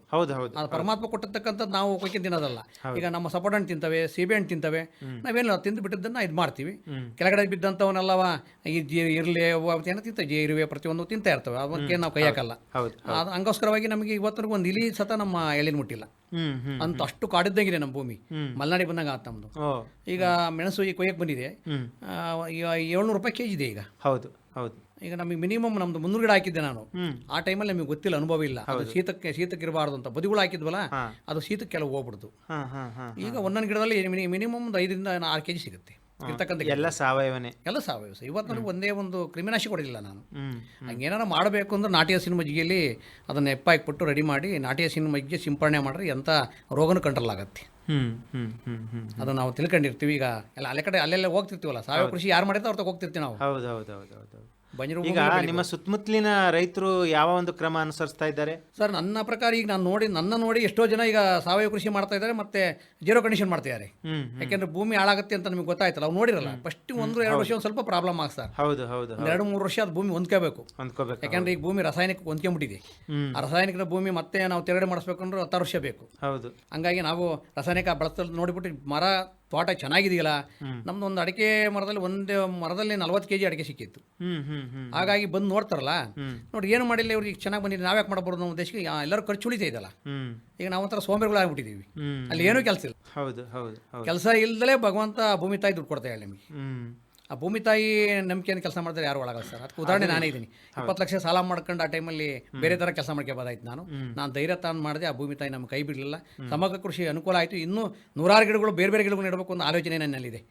ಪರಮಾತ್ಮ ಕೊಟ್ಟಿರ್ತಕ್ಕಂಥದ್ದು ನಾವು ಕೊಯ್ಕೊಂಡು ತಿನ್ನೋದಲ್ಲ. ಈಗ ನಮ್ಮ ಸಪೋಟ ಹಣ್ಣು ತಿಂತವೆ, ಸೀಬೆ ಹಣ್ಣು ತಿಂತವೆ, ನಾವೇನು ತಿಂದು ಬಿಟ್ಟಿದ್ದನ್ನ ಇದು ಮಾಡ್ತೀವಿ. ಕೆಳಗಡೆ ಬಿದ್ದಂಥವನ್ನೆಲ್ಲವ ಈ ಇರಲಿ ಏನೋ ತಿಂತ ಇರುವೆ ಪ್ರತಿಯೊಂದು ತಿಂತಾ ಇರ್ತವೆ, ಅವಕ್ಕೆ ನಾವು ಕೈ ಹಾಕಲ್ಲ. ಹಂಗೋಸ್ಕರವಾಗಿ ನಮಗೆ ಇವತ್ತಿನ ಒಂದು ಇಲಿ ಸತ ನಮ್ಮ ಎಳಿನ ಮುಟ್ಟಿಲ್ಲ ಅಂತ, ಅಷ್ಟು ಕಾಡಿದ್ದಂಗಿದೆ ನಮ್ಮ ಭೂಮಿ. ಮಲೆನಾಡಿ ಬಂದಾಗ ಆತ ನಮ್ದು. ಈಗ ಮೆಣಸು ಈ ಕೊಯ್ಯಕ್ಕೆ ಬಂದಿದೆ, 700 ರೂಪಾಯಿ kg ಇದೆ ಈಗ. ಈಗ ನಮಗೆ ಮಿನಿಮಮ್ ನಮ್ದು 300 ಗಿಡ ಹಾಕಿದ್ದೆ ನಾನು. ಆ ಟೈಮಲ್ಲಿ ನಮಗೆ ಗೊತ್ತಿಲ್ಲ, ಅನುಭವ ಇಲ್ಲ. ಅದು ಶೀತಕ್ಕೆ ಇರಬಾರ್ದು ಅಂತ ಬದಿಗಳು ಹಾಕಿದ್ವಲ್ಲ, ಅದು ಶೀತಕ್ಕೆಲ್ಲ ಹೋಗ್ಬಿಡ್ತು. ಈಗ ಒಂದೊಂದು ಗಿಡದಲ್ಲಿ ಮಿನಿಮಮ್ ಒಂದು 5 ರಿಂದ 6 kg ಸಿಗುತ್ತೆ. ಎಲ್ಲ ಸಾವಯವನೇ, ಎಲ್ಲ ಸಾವಯವ. ಇವತ್ತು ನನಗೆ ಒಂದೇ ಒಂದು ಕ್ರಿಮಿನಾಶಿ ಕೊಡಲಿಲ್ಲ ನಾನು. ಹಂಗೇನಾರ ಮಾಡಬೇಕು ಅಂದ್ರೆ ನಾಟಿ ಹಸಿನ ಮಜ್ಜಿಗೆಯಲ್ಲಿ ಅದನ್ನು ಹಾಕ್ಬಿಟ್ಟು ರೆಡಿ ಮಾಡಿ ನಾಟಿ ಹಸಿನ ಮಜ್ಜಿಗೆ ಸಿಂಪಡಣೆ ಮಾಡಿದ್ರೆ ಎಂಥ ರೋಗನೂ ಕಂಟ್ರೋಲ್ ಆಗುತ್ತೆ. ಅದು ನಾವು ತಿಳ್ಕೊಂಡಿರ್ತೀವಿ. ಈಗ ಎಲ್ಲ ಅಲ್ಲೆಲ್ಲ ಹೋಗ್ತಿರ್ತೀವಲ್ಲ, ಸಾವಯವ ಕೃಷಿ ಯಾರು ಮಾಡಿದ್ರೆ ಅವ್ರ ಹೋಗ್ತಿರ್ತೀವಿ ನಾವು. ಈಗ ನಿಮ್ಮ ಸುತ್ತಮುತ್ತಲಿನ ರೈತರು ಯಾವ ಒಂದು ಕ್ರಮ ಅನುಸರಿಸ್ತಾ ಇದ್ದಾರೆ ಸರ್? ನನ್ನ ಪ್ರಕಾರ ಈಗ ನನ್ನ ನೋಡಿ ಎಷ್ಟೋ ಜನ ಈಗ ಸಾವಯವ ಕೃಷಿ ಮಾಡ್ತಾ ಇದ್ದಾರೆ, ಮತ್ತೆ ಜೀರೋ ಕಂಡೀಷನ್ ಮಾಡ್ತಾ ಇದ್ದಾರೆ. ಯಾಕೆಂದ್ರೆ ಭೂಮಿ ಹಾಳಾಗುತ್ತೆ ಅಂತ ನಿಮ್ಗೆ ಗೊತ್ತಾಯ್ತಲ್ಲ, ಅವ್ರು ನೋಡಿರಲ್ಲ. ಫಸ್ಟ್ 1-2 ವರ್ಷ ಒಂದು ಸ್ವಲ್ಪ ಪ್ರಾಬ್ಲಮ್ ಆಗ ಸರ್. 2-3 ವರ್ಷ ಅದು ಭೂಮಿ ಹೊಂದ್ಕೋಬೇಕು. ಯಾಕಂದ್ರೆ ಈಗ ಭೂಮಿ ರಾಸಾಯನಿಕ ಹೊಂದ್ಕೊಂಡ್ಬಿಟ್ಟಿದೆ. ಆ ರಾಸಾಯನಿಕ ಭೂಮಿ ಮತ್ತೆ ನಾವು ತೆರಡೆ ಮಾಡಿಸ್ಬೇಕಂದ್ರೆ 10 ವರ್ಷ ಬೇಕು. ಹಂಗಾಗಿ ನಾವು ರಾಸಾಯನಿಕ ಬಳಸಲು ನೋಡಿಬಿಟ್ಟು ಮರ ತೋಟ ಚೆನ್ನಾಗಿದೆಯಲ್ಲ, ನಮ್ದು ಒಂದು ಅಡಿಕೆ ಮರದಲ್ಲಿ 40 kg ಅಡಿಕೆ ಸಿಕ್ಕಿತ್ತು. ಹಾಗಾಗಿ ಬಂದು ನೋಡ್ತಾರಲ್ಲ, ನೋಡಿ ಏನು ಮಾಡಿಲ್ಲ ಇವ್ರಿಗೆ ಚೆನ್ನಾಗಿ ಬಂದಿದೆ, ನಾವ್ಯಾಕೆ ಮಾಡಬಾರ್ದು ನಮ್ಮ ದೇಶಕ್ಕೆ, ಎಲ್ಲರೂ ಖರ್ಚು ಉಳಿತಾ ಇದೆಯಲ್ಲ. ಈಗ ನಾವೊಂಥರ ಸೋಂಬೇರಿಗಳು ಆಗ್ಬಿಟ್ಟಿದ್ದೀವಿ, ಅಲ್ಲಿ ಏನೂ ಕೆಲಸ ಇಲ್ಲ. ಹೌದು ಹೌದು ಹೌದು. ಕೆಲಸ ಇಲ್ದಲೇ ಭಗವಂತ ಭೂಮಿ ತಾಯಿ ದುಡ್ಡು ಕೊಡ್ತಾ ಹೇಳಿ ನಿಮಗೆ. ಆ ಭೂಮಿ ತಾಯಿ ನಂಬಿಕೆಯನ್ನು ಕೆಲಸ ಮಾಡಿದ್ರೆ ಯಾರು ಒಳಗಲ್ಲ ಸರ್. ಅದಕ್ಕೆ ಉದಾಹರಣೆ ನಾನೇ ಇದ್ದೀನಿ. 20 ಲಕ್ಷ ಸಾಲ ಮಾಡ್ಕೊಂಡು ಆ ಟೈಮಲ್ಲಿ ಬೇರೆ ಥರ ಕೆಲಸ ಮಾಡ್ಕೋಬೋದಾಯ್ತು. ನಾನು ಧೈರ್ಯ ತಾನು ಮಾಡಿದೆ, ಆ ಭೂಮಿ ತಾಯಿ ನಮ್ಮ ಕೈ ಬಿಡಲಿಲ್ಲ. ಸಮಗ್ರ ಕೃಷಿ ಅನುಕೂಲ ಆಯಿತು. ಇನ್ನೂ 100 ಗಿಡಗಳು ಬೇರೆ ಬೇರೆ ಗಿಡಗಳು ನೆಡಬೇಕು ಅನ್ನೋ ಆಲೋಚನೆ ನನ್ನಲ್ಲಿದೆ.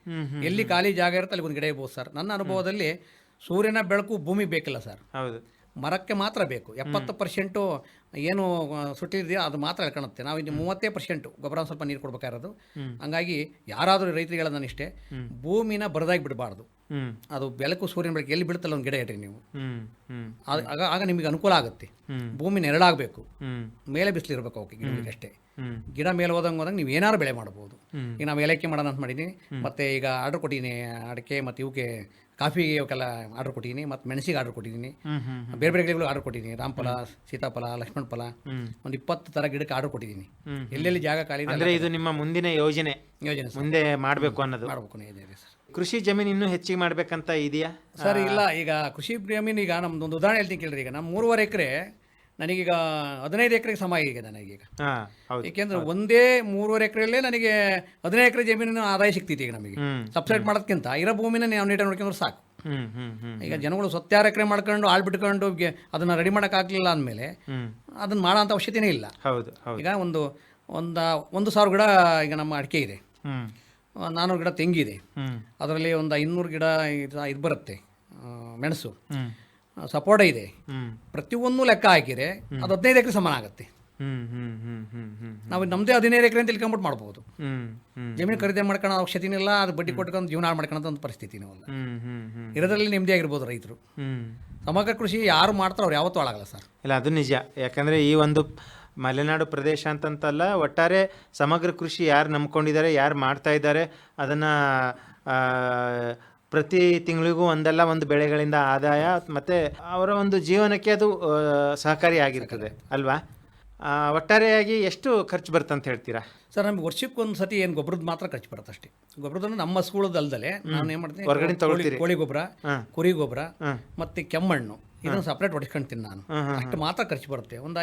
ಎಲ್ಲಿ ಖಾಲಿ ಜಾಗ ಇರುತ್ತೆ ಅಲ್ಲಿ ಒಂದು ಗಿಡ ಇರ್ಬೋದು ಸರ್. ನನ್ನ ಅನುಭವದಲ್ಲಿ ಸೂರ್ಯನ ಬೆಳಕು ಭೂಮಿ ಬೇಕಿಲ್ಲ ಸರ್, ಹೌದು, ಮರಕ್ಕೆ ಮಾತ್ರ ಬೇಕು. 70% ಏನು ಸುಟ್ಟಿದೆಯೋ ಅದು ಮಾತ್ರ ಎಳ್ಕೊಳುತ್ತೆ. ನಾವು ಇನ್ನು 30% ಗೊಬ್ಬರ ಸ್ವಲ್ಪ ನೀರು ಕೊಡ್ಬೇಕಾಗಿರೋದು. ಹಂಗಾಗಿ ಯಾರಾದರೂ ರೈತರಿಗೆ ಹೇಳೋದು ನಾನು ಇಷ್ಟೇ, ಭೂಮಿನ ಬರದಾಗಿ ಬಿಡಬಾರ್ದು. ಅದು ಬೆಳಕು ಸೂರ್ಯನ ಬೆಳಕು ಎಲ್ಲಿ ಬೀಳುತ್ತಲ್ಲ ಒಂದು ಗಿಡ ಇಡ್ರಿ ನೀವು, ಆಗ ನಿಮಗೆ ಅನುಕೂಲ ಆಗುತ್ತೆ. ಭೂಮಿ ನೆರಳಾಗಬೇಕು, ಮೇಲೆ ಬಿಸಿಲಿರ್ಬೇಕು ಅವಕ್ಕೆ ಗಿಡಗಳಿಗೆ ಅಷ್ಟೇ. ಗಿಡ ಮೇಲೆ ಹೋದಂಗೆ ನೀವು ಏನಾದ್ರು ಬೆಳೆ ಮಾಡ್ಬೋದು. ಈಗ ನಾವು ಏಲಕ್ಕಿ ಮಾಡೋಣ ಅಂತ ಮಾಡಿದ್ದೀನಿ, ಮತ್ತು ಈಗ ಆರ್ಡರ್ ಕೊಟ್ಟಿದ್ದೀನಿ ಅಡಿಕೆ ಮತ್ತು ಇವಕ್ಕೆ ಕಾಫಿಗೆ ಇವಕ್ಕೆಲ್ಲ ಆರ್ಡರ್ ಕೊಟ್ಟಿದ್ದೀನಿ, ಮತ್ತು ಮೆಣಸಿಗೆ ಆರ್ಡರ್ ಕೊಟ್ಟಿದ್ದೀನಿ, ಬೇರೆ ಬೇರೆ ಗಿಡಗಳು ಆರ್ಡರ್ ಕೊಟ್ಟಿದ್ದೀನಿ. ರಾಮಫಲ, ಸೀತಾಫಲ, ಲಕ್ಷ್ಮಣ ಫಲ, ಒಂದು 20 ಥರ ಗಿಡಕ್ಕೆ ಆರ್ಡರ್ ಕೊಟ್ಟಿದ್ದೀನಿ. ಎಲ್ಲೆಲ್ಲಿ ಜಾಗ ಖಾಲಿ ಅಂದ್ರೆ ಇದು ನಿಮ್ಮ ಮುಂದಿನ ಯೋಜನೆ ಮುಂದೆ ಮಾಡಬೇಕು ಅನ್ನೋದು ಇದೆ ಸರ್. ಕೃಷಿ ಜಮೀನು ಇನ್ನೂ ಹೆಚ್ಚಿಗೆ ಮಾಡ್ಬೇಕಂತ ಇದೆಯಾ ಸರ್? ಇಲ್ಲ, ಈಗ ಕೃಷಿ ಜಮೀನು ಈಗ ನಮ್ದೊಂದು ಉದಾಹರಣೆ ಹೇಳ್ತೀನಿ ಕೇಳ್ರಿ. ಈಗ ನಮ್ಮ 3.5 ಎಕರೆ ನನಗೀಗ 15 ಎಕರೆಗೆ ಸಮ ಈಗ ನನಗೀಗ. ಏಕೆಂದ್ರೆ ಒಂದೇ 3.5 ಎಕರೆಯಲ್ಲೇ ನನಗೆ 15 ಎಕರೆ ಜಮೀನಿನ ಆದಾಯ ಸಿಗ್ತೈತಿ. ಈಗ ನಮಗೆ ಸಬ್ಸೈಡ್ ಮಾಡೋದಕ್ಕಿಂತ ಇರೋ ಭೂಮಿನ ನಾವು ನೀಟಾಗಿ ನೋಡ್ಕೊಂಡ್ರೆ ಸಾಕು. ಈಗ ಜನಗಳು 26 ಎಕರೆ ಮಾಡ್ಕೊಂಡು ಆಳ್ ಬಿಟ್ಕೊಂಡು ಅದನ್ನ ರೆಡಿ ಮಾಡೋಕ್ಕಾಗಲಿಲ್ಲ ಅಂದಮೇಲೆ ಅದನ್ನ ಮಾಡೋ ಅಂಥ ಅವಶ್ಯಕತೆನೇ ಇಲ್ಲ. ಈಗ ಒಂದು 1,000 ಗಿಡ ಈಗ ನಮ್ಮ ಅಡಿಕೆ ಇದೆ, 400 ಗಿಡ ತೆಂಗಿದೆ, ಅದರಲ್ಲಿ ಒಂದು 500 ಗಿಡ ಇದು ಬರುತ್ತೆ ಮೆಣಸು, ಸಪೋಟ ಇದೆ. ಪ್ರತಿಯೊಂದು ಲೆಕ್ಕ ಹಾಕಿದ್ರೆ ಅದು 15 ಎಕರೆ ಸಮಾನ ಆಗುತ್ತೆ. ನಾವು ನಮ್ಮದೇ 15 ಎಕರೆ ಅಂತ ತಿಳ್ಕೊಂಬಿಟ್ಟು ಮಾಡ್ಬೋದು. ಜಮೀನು ಖರೀದಿ ಮಾಡ್ಕೊಳ್ಳೋ ಅವಶ್ಯಕತೆ ಇಲ್ಲ, ಅದು ಬಡ್ಡಿ ಕೊಟ್ಕೊಂಡು ಜೀವನ ಮಾಡ್ಕೊಳ್ಳೋ ಒಂದು ಪರಿಸ್ಥಿತಿ ನಾವು ಇರೋದ್ರಲ್ಲಿ ನೆಮ್ಮದಿ ಆಗಿರ್ಬೋದು ರೈತರು. ಸಮಗ್ರ ಕೃಷಿ ಯಾರು ಮಾಡ್ತಾರೋ ಅವ್ರು ಯಾವತ್ತೂ ಹಾಳಾಗಲ್ಲ ಸರ್. ಇಲ್ಲ, ಅದು ನಿಜ. ಯಾಕಂದರೆ ಈ ಒಂದು ಮಲೆನಾಡು ಪ್ರದೇಶ ಅಂತಂತಲ್ಲ, ಒಟ್ಟಾರೆ ಸಮಗ್ರ ಕೃಷಿ ಯಾರು ನಂಬ್ಕೊಂಡಿದ್ದಾರೆ, ಯಾರು ಮಾಡ್ತಾ ಇದ್ದಾರೆ, ಅದನ್ನು ಪ್ರತಿ ತಿಂಗಳಿಗೂ ಒಂದು ಬೆಳೆಗಳಿಂದ ಆದಾಯ ಮತ್ತು ಅವರ ಒಂದು ಜೀವನಕ್ಕೆ ಅದು ಸಹಕಾರಿಯಾಗಿರ್ತದೆ ಅಲ್ವಾ? ಒಟ್ಟಾರೆಯಾಗಿ ಎಷ್ಟು ಖರ್ಚು ಬರ್ತಂತ ಹೇಳ್ತೀರಾ ಸರ್? ನಮ್ಗೆ ವರ್ಷಕ್ಕೊಂದು ಸತಿ ಏನು ಗೊಬ್ಬರದ ಮಾತ್ರ ಖರ್ಚು ಬರುತ್ತೆ ಅಷ್ಟೇ. ಗೊಬ್ಬರದನ್ನು ನಮ್ಮ ಹಸುಗಳದ್ದು ಅಲ್ದಲೆ ನಾನು ಏನು ಮಾಡ್ತೀನಿ, ಹೊರಗಡೆ ತಗೊಳ್ತೀರಿ. ಕೋಳಿ ಗೊಬ್ಬರ, ಕುರಿ ಗೊಬ್ಬರ ಮತ್ತು ಕೆಮ್ಮಣ್ಣು ಇದನ್ನು ಸಪ್ರೇಟ್ ಹೊಡಿಸ್ಕೊಂತೀನಿ ನಾನು. ಅಷ್ಟು ಮಾತ್ರ ಖರ್ಚು ಬರುತ್ತೆ. ಒಂದು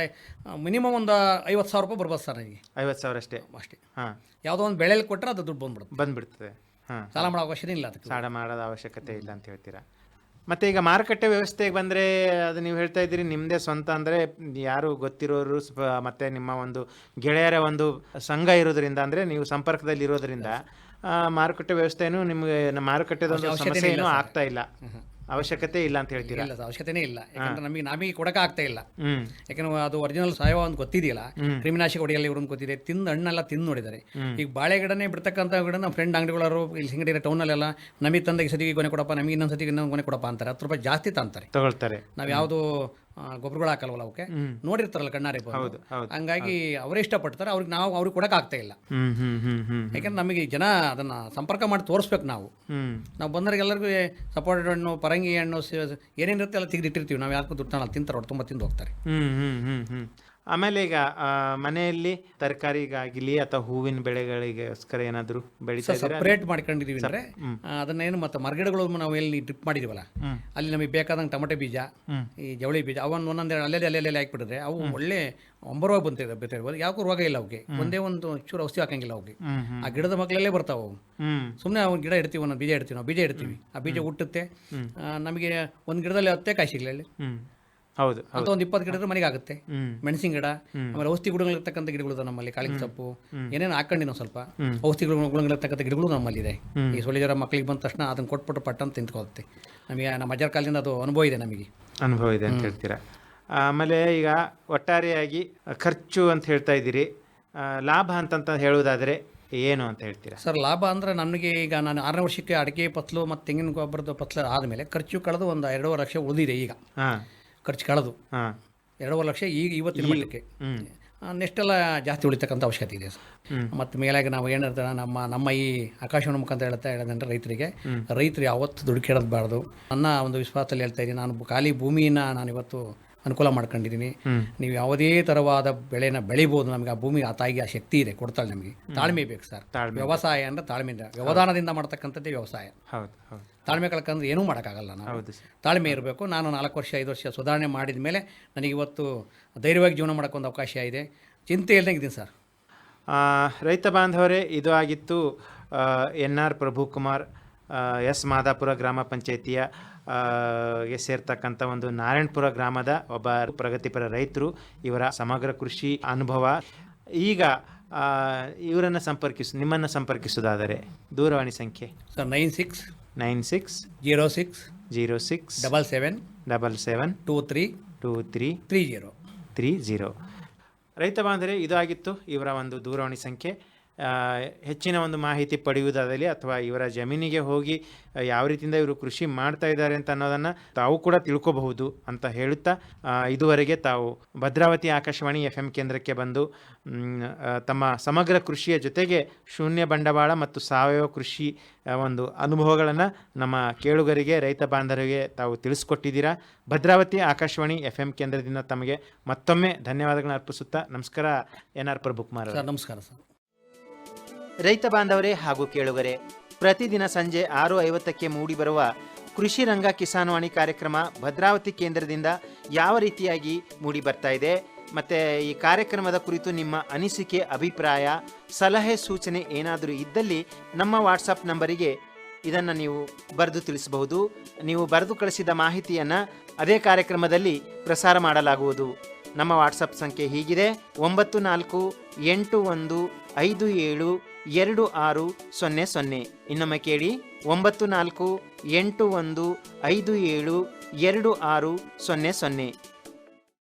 ಮಿನಿಮಮ್ ಒಂದು 50,000 ರೂಪಾಯಿ ಬರ್ಬೋದು ಸರ್ ನನಗೆ. 50,000 ಅಷ್ಟೇ? ಯಾವುದೋ ಒಂದು ಬೆಳೆಯಲ್ಲಿ ಕೊಟ್ಟರೆ ಅದು ದುಡ್ಡು ಬಂದ್ಬಿಡ್ತದೆ. ಸಾಲ ಮಾಡೋ ಅವಶ್ಯಕತೆ ಇಲ್ಲ, ಅದಕ್ಕೆ ಸಾಲ ಮಾಡೋದ ಅವಶ್ಯಕತೆ ಇಲ್ಲ ಅಂತ ಹೇಳ್ತೀರಾ. ಮತ್ತು ಈಗ ಮಾರುಕಟ್ಟೆ ವ್ಯವಸ್ಥೆಗೆ ಬಂದರೆ, ಅದು ನೀವು ಹೇಳ್ತಾ ಇದ್ದೀರಿ ನಿಮ್ಮದೇ ಸ್ವಂತ ಅಂದರೆ ಯಾರು ಗೊತ್ತಿರೋರು ಮತ್ತು ನಿಮ್ಮ ಒಂದು ಗೆಳೆಯರ ಒಂದು ಸಂಘ ಇರೋದ್ರಿಂದ, ಅಂದರೆ ನೀವು ಸಂಪರ್ಕದಲ್ಲಿ ಇರೋದ್ರಿಂದ ಮಾರುಕಟ್ಟೆ ವ್ಯವಸ್ಥೆಯೂ ನಿಮಗೆ ಮಾರುಕಟ್ಟೆದೊಂದು ಸಮಸ್ಯೆ ಏನೂ ಆಗ್ತಾ ಇಲ್ಲ, ಅವಶ್ಯಕತೆ ಇಲ್ಲ ಅಂತ ಹೇಳ್ತೀರಾ? ಇಲ್ಲ, ಅವಶ್ಯಕತೆ ಇಲ್ಲ. ಯಾಕಂದ್ರೆ ನಮಗೆ ಕೊಡಕ್ಕೆ ಆಗ್ತಾ ಇಲ್ಲ. ಯಾಕಂದ್ರೆ ಅದು ಒರಿಜಿನಲ್ ಸಾವಯವ ಒಂದು ಗೊತ್ತಿದೆಯಲ್ಲ, ಕ್ರಿಮಿನಾಶಕ ಹೊಡೆಯಲ್ಲ ಇವ್ರನ್ನ ಗೊತ್ತಿದೆ. ಹಣ್ಣೆಲ್ಲ ತಿಂದು ನೋಡಿದ್ದಾರೆ. ಈಗ ಬಾಳೆ ಗಿಡನೇ ಬಿಡ್ತಕ್ಕಂಥ ಗಿಡ ನಮ್ಮ ಫ್ರೆಂಡ್ ಅಂಗಡಿಗಳವರು ಇಲ್ಲಿ ಸಿಂಗಡಿ ಟೌನಲ್ಲೆಲ್ಲ ನಮಗೆ ತಂದ ಈ ಸತಿಗೆ ಗೊನೆ ಕೊಡಪ್ಪ, ನಮಗೆ ಇನ್ನೊಂದು ಸತಿಗೆ ಇನ್ನೊಂದು ಗೊನೆ ಕೊಡಪ್ಪ ಅಂತಾರೆ. 10 ರೂಪಾಯಿ ಜಾಸ್ತಿ ತಗೊಳ್ತಾರೆ. ನಾವು ಯಾವುದು ಗೊಬ್ಬರಗಳು ಹಾಕಲ್ವಲ್ಲ ಅವಕ್ಕೆ, ನೋಡಿರ್ತಾರಲ್ಲ ಕಣ್ಣಾರೆ. ಹಂಗಾಗಿ ಅವರೇ ಇಷ್ಟಪಡ್ತಾರೆ, ಅವ್ರಿಗೆ ಕೊಡಕ್ಕೆ ಆಗ್ತಾ ಇಲ್ಲ. ಯಾಕಂದ್ರೆ ನಮಗೆ ಜನ ಅದನ್ನ ಸಂಪರ್ಕ ಮಾಡಿ ತೋರಿಸ್ಬೇಕು. ನಾವು ಬಂದವರಿಗೆಲ್ಲರಿಗೂ ಸಪೋರ್ಟ್ ಹಣ್ಣು, ಪರಂಗಿ ಹಣ್ಣು ಏನೇನಿರುತ್ತೆ ಎಲ್ಲ ತೆಗೆದಿಟ್ಟಿರ್ತೀವಿ. ನಾವು ಯಾಕೆ ದುಡ್ಡು ತಿಂತಾರೆ, ಅವ್ರು ತುಂಬ ತಿಂದು ಹೋಗ್ತಾರೆ. ಆಮೇಲೆ ಈಗ ಮನೆಯಲ್ಲಿ ತರಕಾರಿಗಾಗಲಿ ಅಥವಾ ಹೂವಿನ ಬೆಳೆಗಳಿಗೋಸ್ಕರ ಏನಾದರೂ ಬೆಳೀತಾ ಸಪ್ರೇಟ್ ಮಾಡ್ಕೊಂಡಿದೀವಿ ಅಂದರೆ ಅದನ್ನೇನು ಮತ್ತು ಮರಗಿಡಗಳು ನಾವು ಎಲ್ಲಿ ಡ್ರಿಪ್ ಮಾಡಿದೀವಲ್ಲ, ಅಲ್ಲಿ ನಮಗೆ ಬೇಕಾದಂಗೆ ಟೊಮೆಟೊ ಬೀಜ, ಈ ಜವಳಿ ಬೀಜ ಅವನ್ನ ಒಂದೊಂದು ಅಲ್ಲೆಲ್ಲಿ ಹಾಕಿಬಿಟ್ರೆ ಅವು ಒಳ್ಳೆ ಒಂಬರವಾಗಿ ಬಂತಿರ್ಬೋದು. ಯಾಕೂ ರೋಗ ಇಲ್ಲ ಅವಕ್ಕೆ, ಒಂದೇ ಒಂದು ಚೂರು ಔಷಧಿ ಹಾಕಂಗಿಲ್ಲ ಅವಕ್ಕೆ. ಆ ಗಿಡದ ಮಕ್ಕಳಲ್ಲೇ ಬರ್ತಾವೆ ಅವು. ಸುಮ್ಮನೆ ಅವ್ನು ಗಿಡ ಇಡ್ತೀವಿ, ಒಂದೊಂದು ಬೀಜ ಇಡ್ತೀವಿ, ನಾವು ಬೀಜ ಇಡ್ತೀವಿ, ಆ ಬೀಜ ಹುಟ್ಟುತ್ತೆ. ನಮಗೆ ಒಂದು ಗಿಡದಲ್ಲಿ 10 ಕಾಯಿ ಸಿಗಲಿ ಅಲ್ಲಿ. ಹೌದು, ಅಂತ ಒಂದು 20 ಗಿಡ ಮನೆಗೆ ಆಗುತ್ತೆ. ಮೆಣಸಿನ ಗಿಡ, ಆಮೇಲೆ ಔಷಧಿ ಗುಣಗಳಿರ್ತಕ್ಕಂಥ ಗಿಡಗಳು ನಮ್ಮಲ್ಲಿ, ಕಾಳಿಂಗ್ ಸೊಪ್ಪು ಏನೇನು ಹಾಕೊಂಡು ನಾವು ಸ್ವಲ್ಪ ಔಷಧಿ ಗುಣಗಳಿರ್ತಕ್ಕಂಥ ಗಿಡಗಳು ನಮ್ಮಲ್ಲಿದೆ. ಈ ಸೊಳ್ಳೆ ಜ್ವರ ಮಕ್ಕಳಿಗೆ ಬಂದ ತಕ್ಷಣ ಅದನ್ನು ಕೊಟ್ಬಿಟ್ಟು ಪಟ್ಟ ಅಂತ ತಿಂತ್ಕೊಳುತ್ತೆ. ನಮಗೆ ನಮ್ಮ ಅಜ್ಜರ ಕಾಲದಿಂದ ಅದು ಅನುಭವ ಇದೆ, ನಮಗೆ ಅನುಭವ ಇದೆ ಅಂತ ಹೇಳ್ತೀರಾ. ಆಮೇಲೆ ಈಗ ಒಟ್ಟಾರೆಯಾಗಿ ಖರ್ಚು ಅಂತ ಹೇಳ್ತಾ ಇದ್ದೀರಿ, ಲಾಭ ಅಂತಂತ ಹೇಳುವುದಾದರೆ ಏನು ಅಂತ ಹೇಳ್ತೀರಾ ಸರ್? ಲಾಭ ಅಂದರೆ ನನಗೆ ಈಗ ನಾನು 6ನೇ ವರ್ಷಕ್ಕೆ ಅಡಿಕೆ ಫಸಲು ಮತ್ತು ತೆಂಗಿನ ಗೊಬ್ಬರದ ಫಸಲು ಆದಮೇಲೆ ಖರ್ಚು ಕಳೆದು ಒಂದು 2.5 ಲಕ್ಷ ಉಳಿದಿದೆ. ಈಗ ಖರ್ಚು ಕಳೆದು 2.5 ಲಕ್ಷ ಈಗ ಇವತ್ತಿನ ಮಟ್ಟಕ್ಕೆ. ನೆಕ್ಸ್ಟೆಲ್ಲ ಜಾಸ್ತಿ ಉಳಿತಕ್ಕಂಥ ಅವಶ್ಯಕತೆ ಇದೆ. ಮತ್ತು ಮೇಲಾಗಿ ನಾವು ಏನು ಹೇಳ್ತಾರೆ, ನಮ್ಮ ಈ ಆಕಾಶವಾಣಿ ಮುಖಾಂತರ ಹೇಳೋದಂದ್ರೆ ರೈತರು ಯಾವತ್ತು ದುಡ್ಡು ಕೇಳೋದ್ಬಾರ್ದು. ನನ್ನ ಒಂದು ವಿಶ್ವಾಸದಲ್ಲಿ ಹೇಳ್ತಾ ಇದ್ದೀನಿ. ನಾನು ಖಾಲಿ ಭೂಮಿಯನ್ನು ನಾನು ಇವತ್ತು ಅನುಕೂಲ ಮಾಡ್ಕೊಂಡಿದ್ದೀನಿ. ನೀವು ಯಾವುದೇ ಥರವಾದ ಬೆಳೆನ ಬೆಳಿಬೋದು, ನಮಗೆ ಆ ಭೂಮಿಗೆ ಆ ತಾಯಿಗೆ ಆ ಶಕ್ತಿ ಇದೆ, ಕೊಡ್ತಾಳೆ. ನಮಗೆ ತಾಳ್ಮೆ ಬೇಕು ಸರ್. ವ್ಯವಸಾಯ ಅಂದರೆ ತಾಳ್ಮೆಯಿಂದ, ವ್ಯವಧಾನದಿಂದ ಮಾಡ್ತಕ್ಕಂಥದ್ದೇ ವ್ಯವಸಾಯ. ಹೌದು ಹೌದು. ತಾಳ್ಮೆ ಕಳ್ಕೊಂಡ್ರೆ ಏನೂ ಮಾಡೋಕ್ಕಾಗಲ್ಲ. ನಾವು ತಾಳ್ಮೆ ಇರಬೇಕು. ನಾನು 4 ವರ್ಷ 5 ವರ್ಷ ಸುಧಾರಣೆ ಮಾಡಿದ ಮೇಲೆ ನನಗೆ ಇವತ್ತು ಧೈರ್ಯವಾಗಿ ಜೀವನ ಮಾಡೋಕ್ಕೆ ಒಂದು ಅವಕಾಶ ಇದೆ. ಚಿಂತೆ ಇಲ್ಲದಂಗೆ ಇದ್ದೀನಿ ಸರ್. ರೈತ ಬಾಂಧವರೇ, ಇದು ಆಗಿತ್ತು NR ಪ್ರಭುಕುಮಾರ್, ಎಸ್ ಮಾದಾಪುರ ಗ್ರಾಮ ಪಂಚಾಯಿತಿಯ ಗೆ ಸೇರ್ತಕ್ಕಂಥ ಒಂದು ನಾರಾಯಣಪುರ ಗ್ರಾಮದ ಒಬ್ಬ ಪ್ರಗತಿಪರ ರೈತರು. ಇವರ ಸಮಗ್ರ ಕೃಷಿ ಅನುಭವ. ಈಗ ಇವರನ್ನು ನಿಮ್ಮನ್ನು ಸಂಪರ್ಕಿಸೋದಾದರೆ ದೂರವಾಣಿ ಸಂಖ್ಯೆ ಸರ್ 96 06 77 2330. ರೈತ ಬಾಂಧವರೇ, ಇದಾಗಿತ್ತು ಇವರ ಒಂದು ದೂರವಾಣಿ ಸಂಖ್ಯೆ. ಹೆಚ್ಚಿನ ಒಂದು ಮಾಹಿತಿ ಪಡೆಯುವುದಾದಲ್ಲಿ ಅಥವಾ ಇವರ ಜಮೀನಿಗೆ ಹೋಗಿ ಯಾವ ರೀತಿಯಿಂದ ಇವರು ಕೃಷಿ ಮಾಡ್ತಾ ಇದ್ದಾರೆ ಅಂತ ಅನ್ನೋದನ್ನು ತಾವು ಕೂಡ ತಿಳ್ಕೋಬಹುದು ಅಂತ ಹೇಳುತ್ತಾ, ಇದುವರೆಗೆ ತಾವು ಭದ್ರಾವತಿ ಆಕಾಶವಾಣಿ FM ಕೇಂದ್ರಕ್ಕೆ ಬಂದು ತಮ್ಮ ಸಮಗ್ರ ಕೃಷಿಯ ಜೊತೆಗೆ ಶೂನ್ಯ ಬಂಡವಾಳ ಮತ್ತು ಸಾವಯವ ಕೃಷಿ ಒಂದು ಅನುಭವಗಳನ್ನು ನಮ್ಮ ಕೇಳುಗರಿಗೆ, ರೈತ ಬಾಂಧವರಿಗೆ ತಾವು ತಿಳಿಸ್ಕೊಟ್ಟಿದ್ದೀರಾ. ಭದ್ರಾವತಿ ಆಕಾಶವಾಣಿ FM ಕೇಂದ್ರದಿಂದ ತಮಗೆ ಮತ್ತೊಮ್ಮೆ ಧನ್ಯವಾದಗಳನ್ನು ಅರ್ಪಿಸುತ್ತಾ ನಮಸ್ಕಾರ NR ಪ್ರಭುಕುಮಾರ್. ನಮಸ್ಕಾರ ಸರ್. ರೈತ ಬಾಂಧವರೇ ಹಾಗೂ ಕೇಳುಗರೆ, ಪ್ರತಿದಿನ ಸಂಜೆ 6:50ಕ್ಕೆ ಮೂಡಿಬರುವ ಕೃಷಿ ರಂಗ ಕಿಸಾನ್ವಾಣಿ ಕಾರ್ಯಕ್ರಮ ಭದ್ರಾವತಿ ಕೇಂದ್ರದಿಂದ ಯಾವ ರೀತಿಯಾಗಿ ಮೂಡಿ ಬರ್ತಾ ಇದೆ, ಮತ್ತು ಈ ಕಾರ್ಯಕ್ರಮದ ಕುರಿತು ನಿಮ್ಮ ಅನಿಸಿಕೆ, ಅಭಿಪ್ರಾಯ, ಸಲಹೆ, ಸೂಚನೆ ಏನಾದರೂ ಇದ್ದಲ್ಲಿ ನಮ್ಮ ವಾಟ್ಸಪ್ ನಂಬರಿಗೆ ಇದನ್ನು ನೀವು ಬರೆದು ತಿಳಿಸಬಹುದು. ನೀವು ಬರೆದು ಕಳಿಸಿದ ಮಾಹಿತಿಯನ್ನು ಅದೇ ಕಾರ್ಯಕ್ರಮದಲ್ಲಿ ಪ್ರಸಾರ ಮಾಡಲಾಗುವುದು. ನಮ್ಮ ವಾಟ್ಸಪ್ ಸಂಖ್ಯೆ ಹೀಗಿದೆ: 9481572600. ಇನ್ನೊಮ್ಮೆ ಕೇಳಿ: 9481572600.